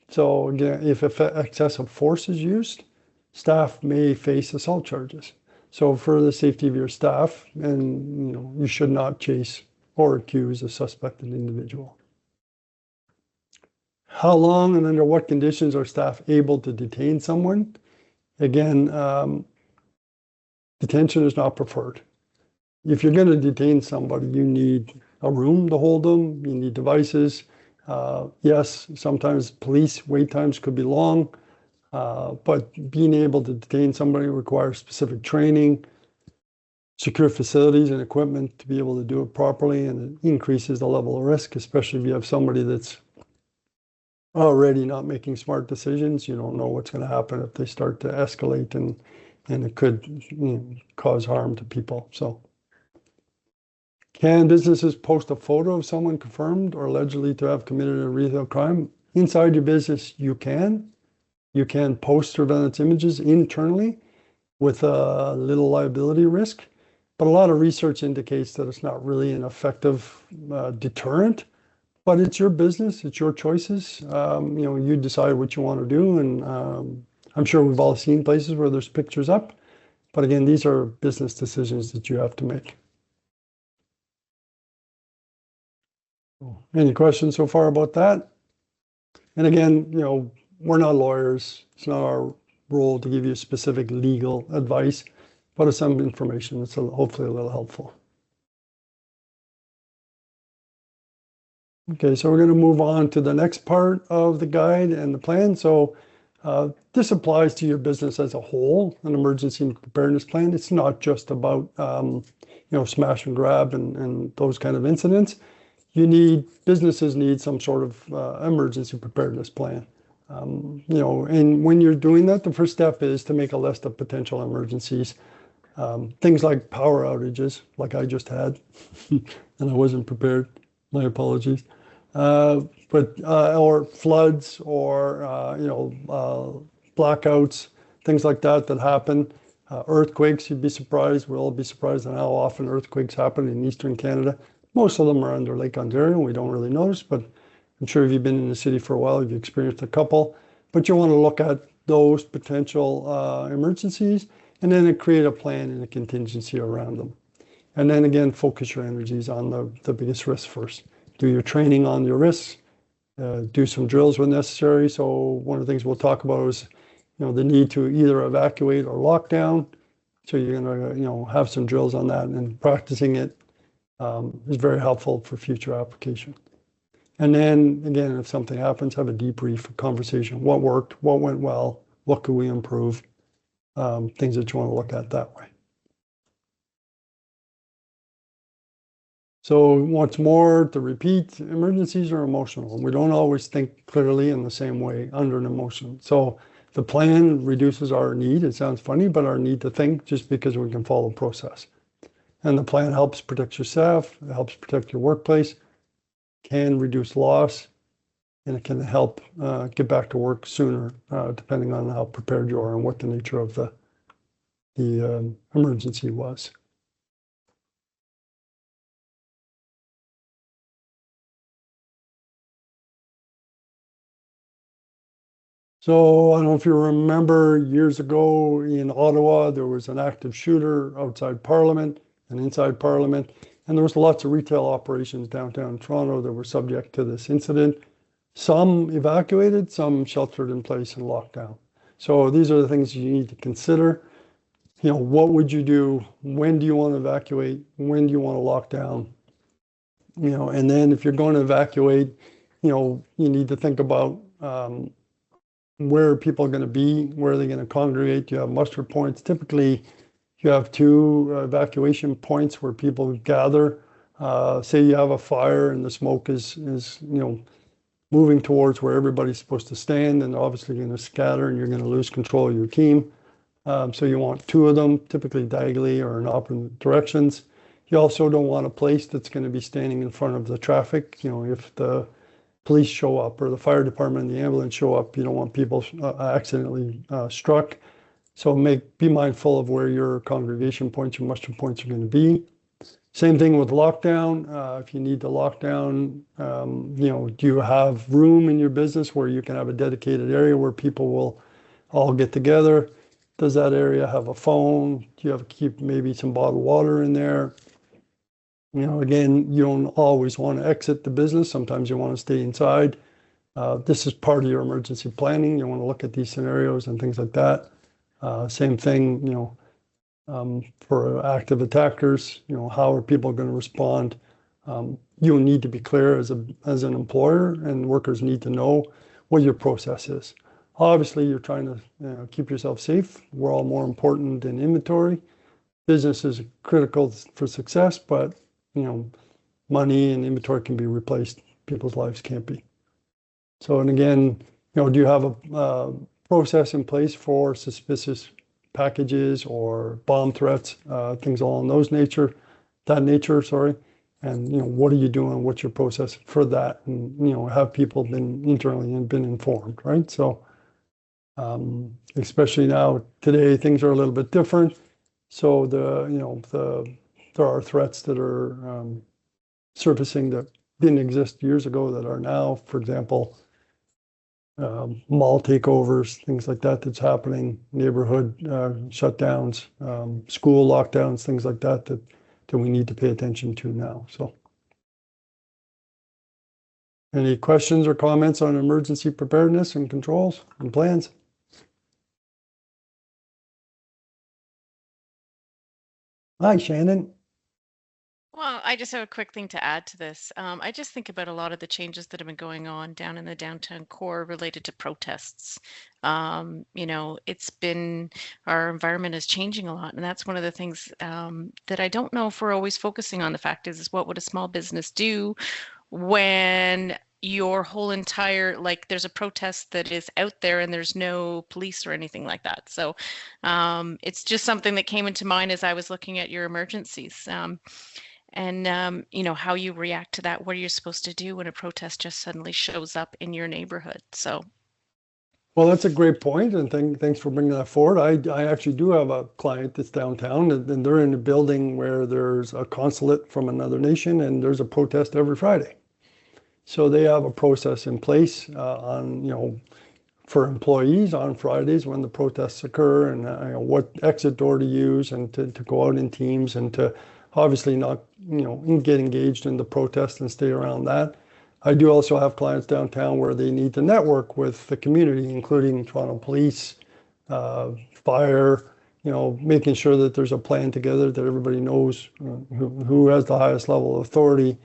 So again, if excessive force is used, staff may face assault charges. So for the safety of your staff, and you should not chase or accuse a suspected individual. How long and under what conditions are staff able to detain someone? Again, detention is not preferred. If you're going to detain somebody, you need a room to hold them, you need devices. Yes, sometimes police wait times could be long, but being able to detain somebody requires specific training, secure facilities and equipment to be able to do it properly, and it increases the level of risk, especially if you have somebody that's already not making smart decisions. You don't know what's going to happen if they start to escalate, and it could cause harm to people. So, can businesses post a photo of someone confirmed or allegedly to have committed a retail crime? Inside your business, you can. You can post surveillance images internally with a little liability risk, but a lot of research indicates that it's not really an effective deterrent. But it's your business, it's your choices. You decide what you want to do, and I'm sure we've all seen places where there's pictures up. But again, these are business decisions that you have to make. Any questions so far about that? And again, we're not lawyers. It's not our role to give you specific legal advice, but it's some information that's hopefully a little helpful. Okay, so we're going to move on to the next part of the guide and the plan. So this applies to your business as a whole, an emergency preparedness plan. It's not just about smash and grab and those kind of incidents. Businesses need some sort of emergency preparedness plan. And when you're doing that, the first step is to make a list of potential emergencies. Things like power outages, like I just had, and I wasn't prepared. My apologies. Or floods, or blackouts, things like that happen. Earthquakes, you'd be surprised. We'll all be surprised at how often earthquakes happen in Eastern Canada. Most of them are under Lake Ontario. We don't really notice, but I'm sure if you've been in the city for a while, you've experienced a couple. But you want to look at those potential emergencies, and then create a plan and a contingency around them. And then again, focus your energies on the biggest risks first. Do your training on your risks. Do some drills when necessary. So one of the things we'll talk about is, the need to either evacuate or lock down. So you're going to, have some drills on that, and practicing it is very helpful for future application. And then again, if something happens, have a debrief, a conversation. What worked? What went well? What could we improve? Things that you want to look at that way. So once more, to repeat, emergencies are emotional, and we don't always think clearly in the same way under an emotion. So the plan reduces our need, it sounds funny, but our need to think, just because we can follow process. And the plan helps protect your staff, it helps protect your workplace, can reduce loss, and it can help get back to work sooner, depending on how prepared you are and what the nature of the emergency was. So I don't know if you remember, years ago in Ottawa, there was an active shooter outside Parliament and inside Parliament, and there was lots of retail operations downtown Toronto that were subject to this incident. Some evacuated, some sheltered in place and locked down. So these are the things you need to consider. What would you do? When do you want to evacuate? When do you want to lock down? And then if you're going to evacuate, you need to think about where are people going to be? Where are they going to congregate? You have muster points. Typically, you have 2 evacuation points where people gather. Say you have a fire and the smoke is moving towards where everybody's supposed to stand, and obviously you're going to scatter and you're going to lose control of your team. So you want two of them, typically diagonally or in opposite directions. You also don't want a place that's going to be standing in front of the traffic. You know, if the police show up or the fire department and the ambulance show up, you don't want people accidentally struck. So be mindful of where your congregation points, your muster points are going to be. Same thing with lockdown. If you need to lock down, you know, do you have room in your business where you can have a dedicated area where people will all get together? Does that area have a phone? Do you have to keep maybe some bottled water in there? You know, again, you don't always want to exit the business. Sometimes you want to stay inside. This is part of your emergency planning. You want to look at these scenarios and things like that. Same thing, you know, for active attackers, you know, how are people going to respond? You need to be clear as an employer, and workers need to know what your process is. Obviously, you're trying to keep yourself safe. We're all more important than inventory. Business is critical for success, but you know, money and inventory can be replaced. People's lives can't be. So, and again, you know, do you have a process in place for suspicious packages or bomb threats, things along that nature, sorry. And, you know, what are you doing? What's your process for that? And, you know, have people been internally and been informed, right? So, especially now, today, things are a little bit different. So there are threats that are surfacing that didn't exist years ago that are now, for example, mall takeovers, things like that that's happening, neighborhood shutdowns, school lockdowns, things like that we need to pay attention to now. So, any questions or comments on emergency preparedness and controls and plans? Hi, Shannon. Well, I just have a quick thing to add to this. I just think about a lot of the changes that have been going on down in the downtown core related to protests. You know, our environment is changing a lot, and that's one of the things that I don't know if we're always focusing on. The fact is what would a small business do when your whole entire, like, there's a protest that is out there and there's no police or anything like that. So it's just something that came into mind as I was looking at your emergencies. And you know, how you react to that, what are you supposed to do when a protest just suddenly shows up in your neighborhood? So, well, that's a great point, and thanks for bringing that forward. I actually do have a client that's downtown, and they're in a building where there's a consulate from another nation, and there's a protest every Friday. So they have a process in place for employees on Fridays when the protests occur, and what exit door to use, and to go out in teams, and to obviously not, get engaged in the protest and stay around that. I do also have clients downtown where they need to network with the community, including Toronto Police, fire, making sure that there's a plan together, that everybody knows who has the highest level of authority,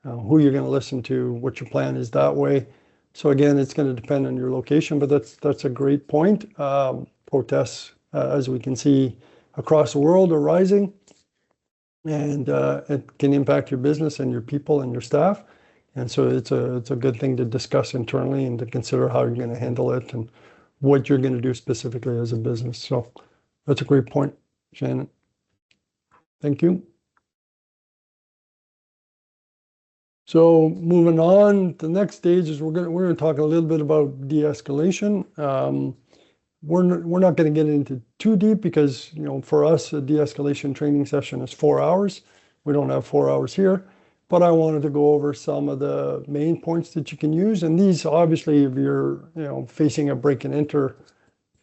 who you're going to listen to, what your plan is that way. So again, it's going to depend on your location, but that's a great point. Protests, as we can see across the world, are rising, and it can impact your business and your people and your staff. And so it's a good thing to discuss internally and to consider how you're going to handle it and what you're going to do specifically as a business. So that's a great point, Shannon. Thank you. So moving on, the next stage is we're going to talk a little bit about de-escalation. We're not going to get into too deep because, for us, a de-escalation training session is 4 hours. We don't have 4 hours here, but I wanted to go over some of the main points that you can use. And these, obviously, if you're, facing a break and enter,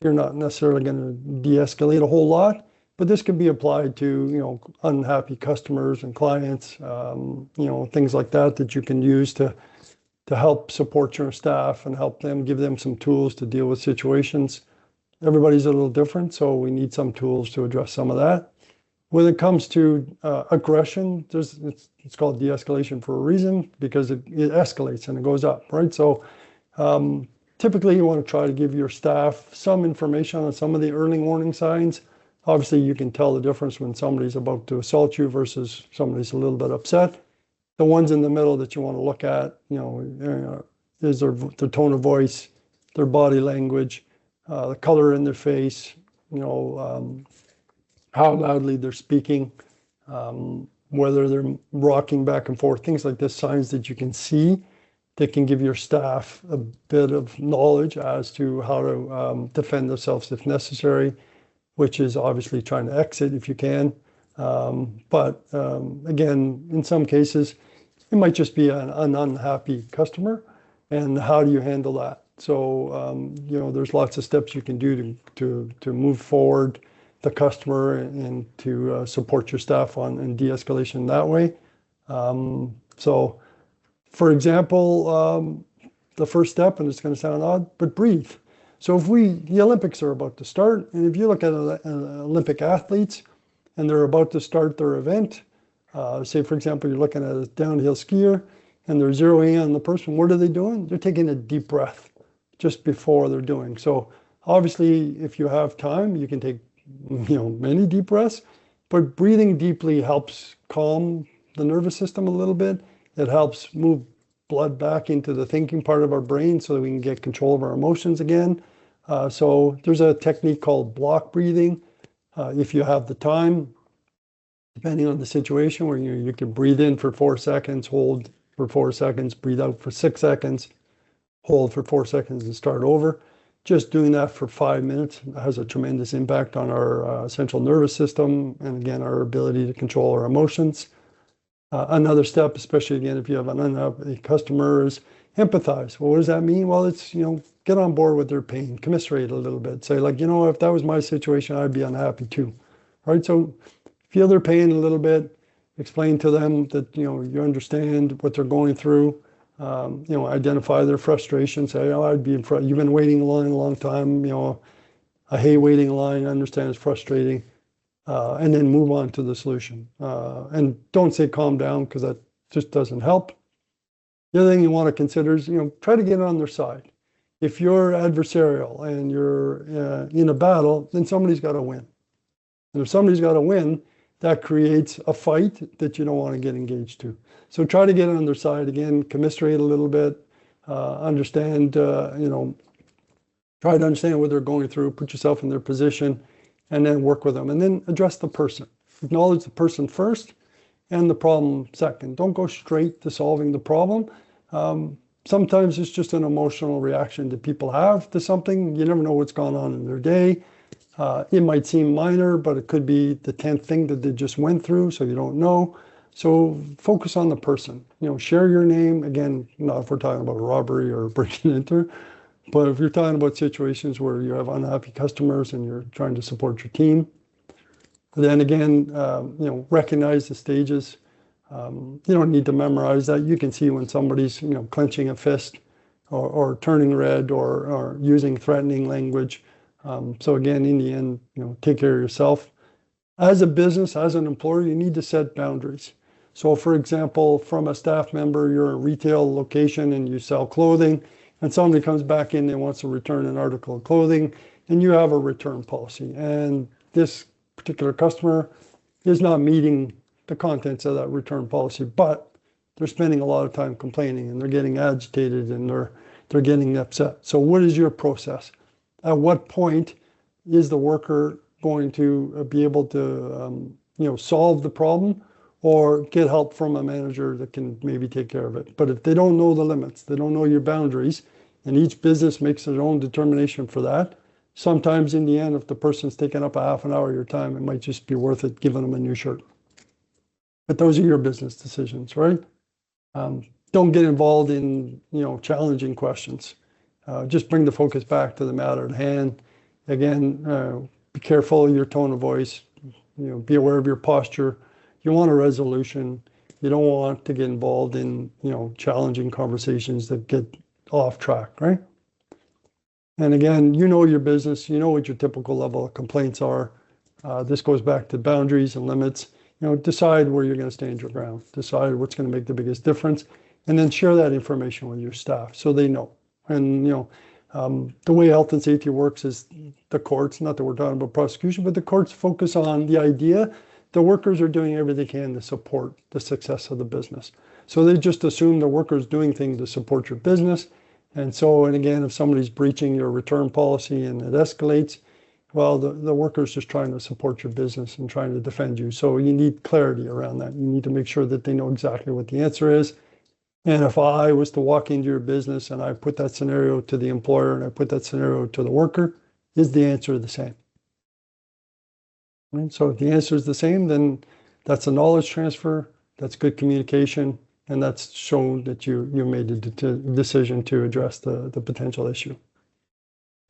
you're not necessarily going to de-escalate a whole lot, but this can be applied to, unhappy customers and clients, things like that you can use to help support your staff and help them, give them some tools to deal with situations. Everybody's a little different, so we need some tools to address some of that. When it comes to aggression, it's called de-escalation for a reason, because it escalates and it goes up, right? So typically you want to try to give your staff some information on some of the early warning signs. Obviously, you can tell the difference when somebody's about to assault you versus somebody's a little bit upset. The ones in the middle that you want to look at, is their tone of voice, their body language, the color in their face, how loudly they're speaking, whether they're rocking back and forth, things like this, signs that you can see that can give your staff a bit of knowledge as to how to defend themselves if necessary, which is obviously trying to exit if you can. But again, in some cases, it might just be an unhappy customer, and how do you handle that? So, there's lots of steps you can do to move forward the customer and to support your staff on de-escalation that way. So, for example, the first step, and it's going to sound odd, but breathe. So the Olympics are about to start, and if you look at Olympic athletes and they're about to start their event, say, for example, you're looking at a downhill skier and they're zeroing in on the person, what are they doing? They're taking a deep breath just before they're doing. So obviously, if you have time, you can take, many deep breaths, but breathing deeply helps calm the nervous system a little bit. It helps move blood back into the thinking part of our brain so that we can get control of our emotions again. So there's a technique called block breathing. If you have the time, depending on the situation, where you can breathe in for 4 seconds, hold for 4 seconds, breathe out for 6 seconds, hold for 4 seconds and start over. Just doing that for 5 minutes has a tremendous impact on our central nervous system and, again, our ability to control our emotions. Another step, especially again if you have an unhappy customer, is empathize. Well, what does that mean? Well, it's, get on board with their pain, commiserate a little bit. Say, like, if that was my situation, I'd be unhappy too. Right? So feel their pain a little bit, explain to them that, you understand what they're going through, identify their frustration, say, I'd be you've been waiting a long time, I hate waiting in line, I understand it's frustrating. And then move on to the solution. And don't say calm down, because that just doesn't help. The other thing you want to consider is, try to get on their side. If you're adversarial and you're in a battle, then somebody's got to win. And if somebody's got to win, that creates a fight that you don't want to get engaged to. So try to get on their side again, commiserate a little bit, understand, try to understand what they're going through, put yourself in their position, and then work with them. And then address the person. Acknowledge the person first and the problem second. Don't go straight to solving the problem. Sometimes it's just an emotional reaction that people have to something. You never know what's going on in their day. It might seem minor, but it could be the 10th thing that they just went through, so you don't know. So focus on the person. Share your name. Again, not if we're talking about a robbery or breaking into. But if you're talking about situations where you have unhappy customers and you're trying to support your team, then again, recognize the stages. You don't need to memorize that. You can see when somebody's, clenching a fist or turning red or using threatening language. So again, in the end, take care of yourself. As a business, as an employer, you need to set boundaries. So for example, from a staff member, you're a retail location and you sell clothing, and somebody comes back in and wants to return an article of clothing, and you have a return policy. And this particular customer is not meeting the contents of that return policy, but they're spending a lot of time complaining and they're getting agitated and they're getting upset. So what is your process? At what point is the worker going to be able to solve the problem or get help from a manager that can maybe take care of it? But if they don't know the limits, they don't know your boundaries, and each business makes their own determination for that, sometimes in the end, if the person's taking up a half an hour of your time, it might just be worth it giving them a new shirt. But those are your business decisions, right? Don't get involved in challenging questions. Just bring the focus back to the matter at hand. Again, be careful of your tone of voice. Be aware of your posture. You want a resolution. You don't want to get involved in challenging conversations that get off track, right? And again, your business. You know what your typical level of complaints are. This goes back to boundaries and limits. Decide where you're going to stand your ground. Decide what's going to make the biggest difference, and then share that information with your staff so they know. And the way health and safety works is the courts, not that we're talking about prosecution, but the courts focus on the idea the workers are doing everything they can to support the success of the business. So they just assume the worker's doing things to support your business. And again, if somebody's breaching your return policy and it escalates, Well, the worker's just trying to support your business and trying to defend you. So you need clarity around that. You need to make sure that they know exactly what the answer is. And if I was to walk into your business and I put that scenario to the employer and I put that scenario to the worker, is the answer the same? Right? So if the answer is the same, then that's a knowledge transfer, that's good communication, and that's shown that you made a decision to address the potential issue.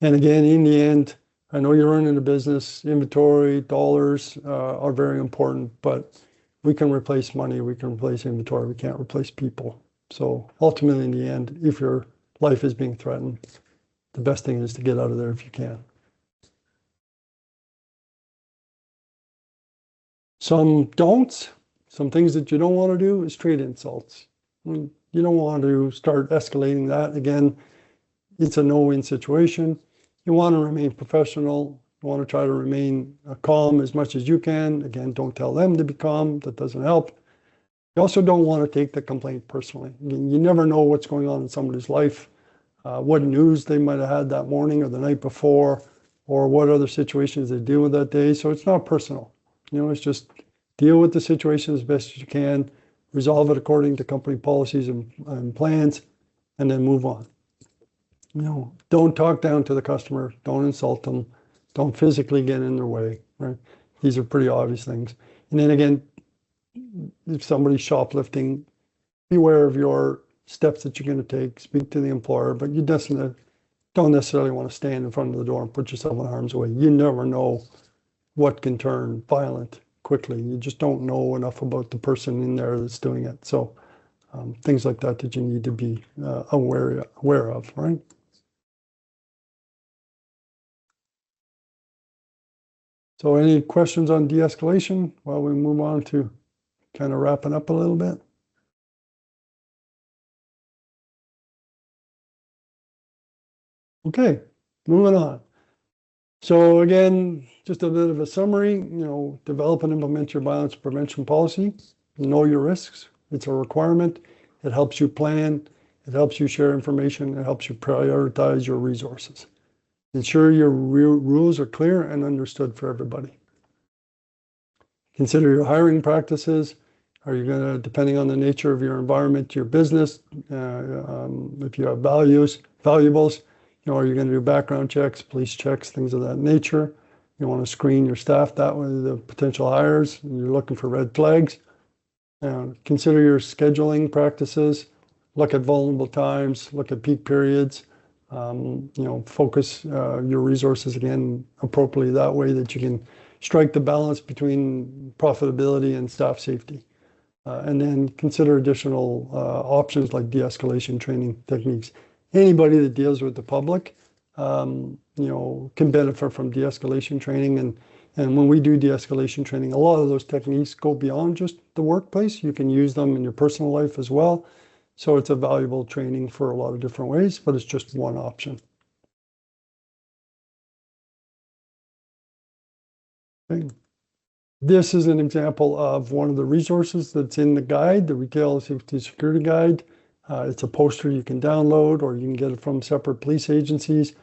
And again, in the end, I know you're running a business, inventory, dollars are very important, but we can replace money, we can replace inventory, we can't replace people. So ultimately, in the end, if your life is being threatened, the best thing is to get out of there if you can. Some don'ts, some things that you don't want to do is trade insults. You don't want to start escalating that. Again, it's a no-win situation. You want to remain professional. You want to try to remain calm as much as you can. Again, don't tell them to be calm. That doesn't help. You also don't want to take the complaint personally. Again, you never know what's going on in somebody's life, what news they might have had that morning or the night before, or what other situations they deal with that day. So it's not personal. It's just deal with the situation as best as you can, resolve it according to company policies and plans, and then move on. Don't talk down to the customer, don't insult them, don't physically get in their way, right? These are pretty obvious things. And then again, if somebody's shoplifting, beware of your steps that you're going to take, speak to the employer, but you don't necessarily want to stand in front of the door and put yourself in harm's way. You never know what can turn violent quickly. You just don't know enough about the person in there that's doing it. So things like that you need to be aware of, right? So any questions on de-escalation while we move on to kind of wrapping up a little bit? Okay, moving on. So again, just a bit of a summary, develop and implement your violence prevention policy, know your risks. It's a requirement. It helps you plan. It helps you share information. It helps you prioritize your resources. Ensure your rules are clear and understood for everybody. Consider your hiring practices. Are you going to, depending on the nature of your environment, your business, if you have valuables, are you going to do background checks, police checks, things of that nature? You want to screen your staff that way, the potential hires, and you're looking for red flags. Consider your scheduling practices. Look at vulnerable times, look at peak periods. Focus your resources again appropriately that way that you can strike the balance between profitability and staff safety. And then consider additional options like de-escalation training techniques. Anybody that deals with the public, can benefit from de-escalation training. And when we do de-escalation training, a lot of those techniques go beyond just the workplace. You can use them in your personal life as well. So it's a valuable training for a lot of different ways, but it's just one option. Okay. This is an example of one of the resources that's in the guide, the Retail Safety Security Guide. It's a poster you can download, or you can get it from separate police agencies.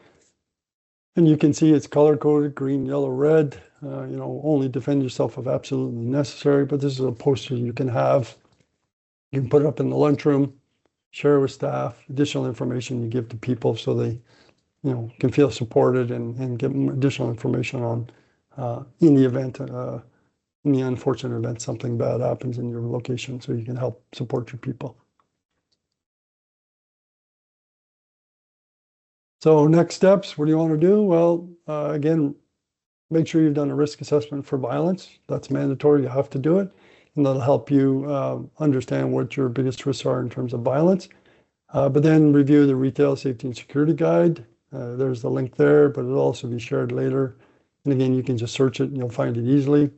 And you can see it's color-coded, green, yellow, red. Only defend yourself if absolutely necessary, but this is a poster you can have. You can put it up in the lunchroom, share with staff, additional information you give to people so they, can feel supported and get additional information on in the event, in the unfortunate event something bad happens in your location, so you can help support your people. So next steps, what do you want to do? Well, again, make sure you've done a risk assessment for violence. That's mandatory, you have to do it. And that'll help you understand what your biggest risks are in terms of violence. But then review the Retail Safety and Security Guide. There's the link there, but it'll also be shared later. And again, you can just search it and you'll find it easily.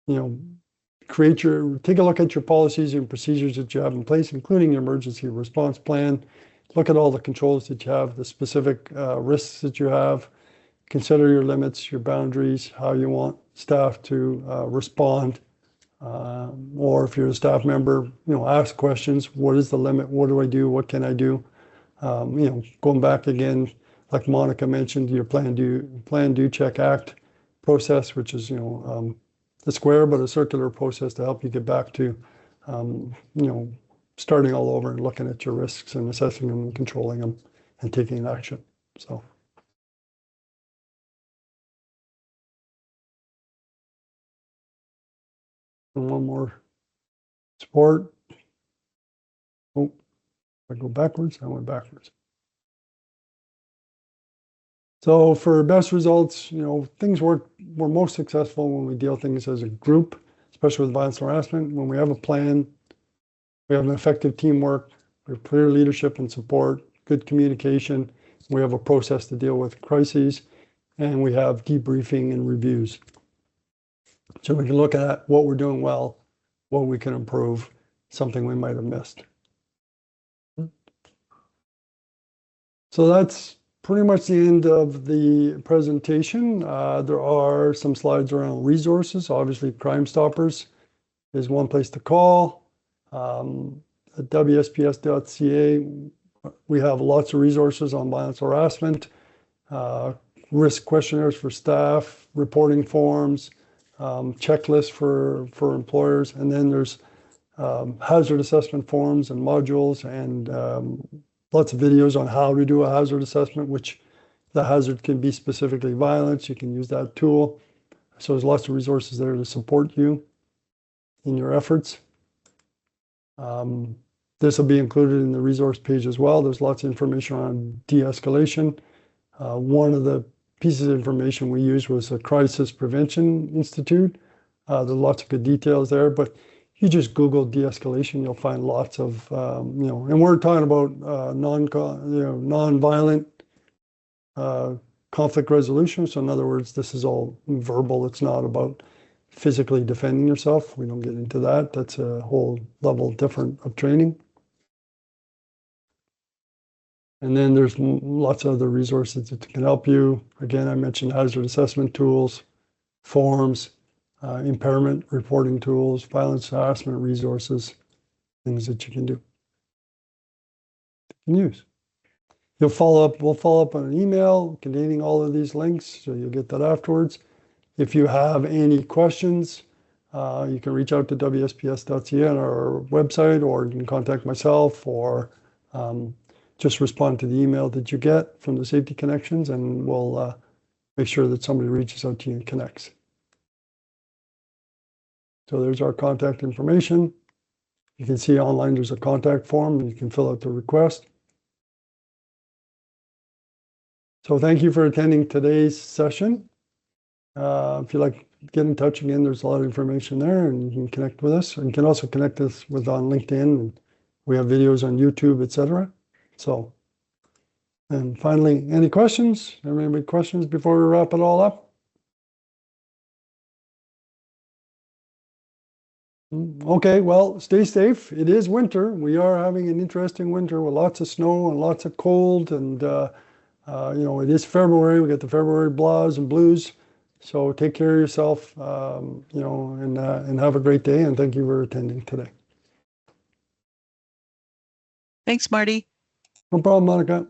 Take a look at your policies and procedures that you have in place, including your emergency response plan. Look at all the controls that you have, the specific risks that you have. Consider your limits, your boundaries, how you want staff to respond. Or if you're a staff member, ask questions. What is the limit? What do I do? What can I do? Going back again, like Monica mentioned, your plan, do, check, act process, which is, a square but a circular process to help you get back to, starting all over and looking at your risks and assessing them and controlling them and taking action. So. And one more support. Oh, if I go backwards, I went backwards. So for best results, things we're most successful when we deal things as a group, especially with violence and harassment. When we have a plan, we have an effective teamwork, we have clear leadership and support, good communication, we have a process to deal with crises, and we have debriefing and reviews. So we can look at what we're doing well, what we can improve, something we might have missed. So that's pretty much the end of the presentation. There are some slides around resources. Obviously, Crime Stoppers is one place to call. At WSPS.ca, we have lots of resources on violence harassment, risk questionnaires for staff, reporting forms, checklists for employers, and then there's hazard assessment forms and modules and lots of videos on how to do a hazard assessment, which the hazard can be specifically violence. You can use that tool. So there's lots of resources there to support you in your efforts. This will be included in the resource page as well. There's lots of information on de-escalation. One of the pieces of information we used was a Crisis Prevention Institute. There's lots of good details there, but you just Google de-escalation, you'll find lots of, and we're talking about non-violent conflict resolution. So in other words, this is all verbal. It's not about physically defending yourself. We don't get into that. That's a whole level different of training. And then there's lots of other resources that can help you. Again, I mentioned hazard assessment tools, forms, impairment reporting tools, violence harassment resources, things that you can do. You can use. We'll follow up on an email containing all of these links, so you'll get that afterwards. If you have any questions, you can reach out to WSPS.ca on our website, or you can contact myself, or just respond to the email that you get from the Safety Connections, and we'll make sure that somebody reaches out to you and connects. So there's our contact information. You can see online there's a contact form, and you can fill out the request. So thank you for attending today's session. If you like, get in touch again, there's a lot of information there, and you can connect with us. And you can also connect us with on LinkedIn, and we have videos on YouTube, etc. So, and finally, any questions? Any questions before we wrap it all up? Okay, well, stay safe. It is winter. We are having an interesting winter with lots of snow and lots of cold, and it is February. We got the February blahs and blues. So take care of yourself, and have a great day. And thank you for attending today. Thanks, Marty. No problem, Monica.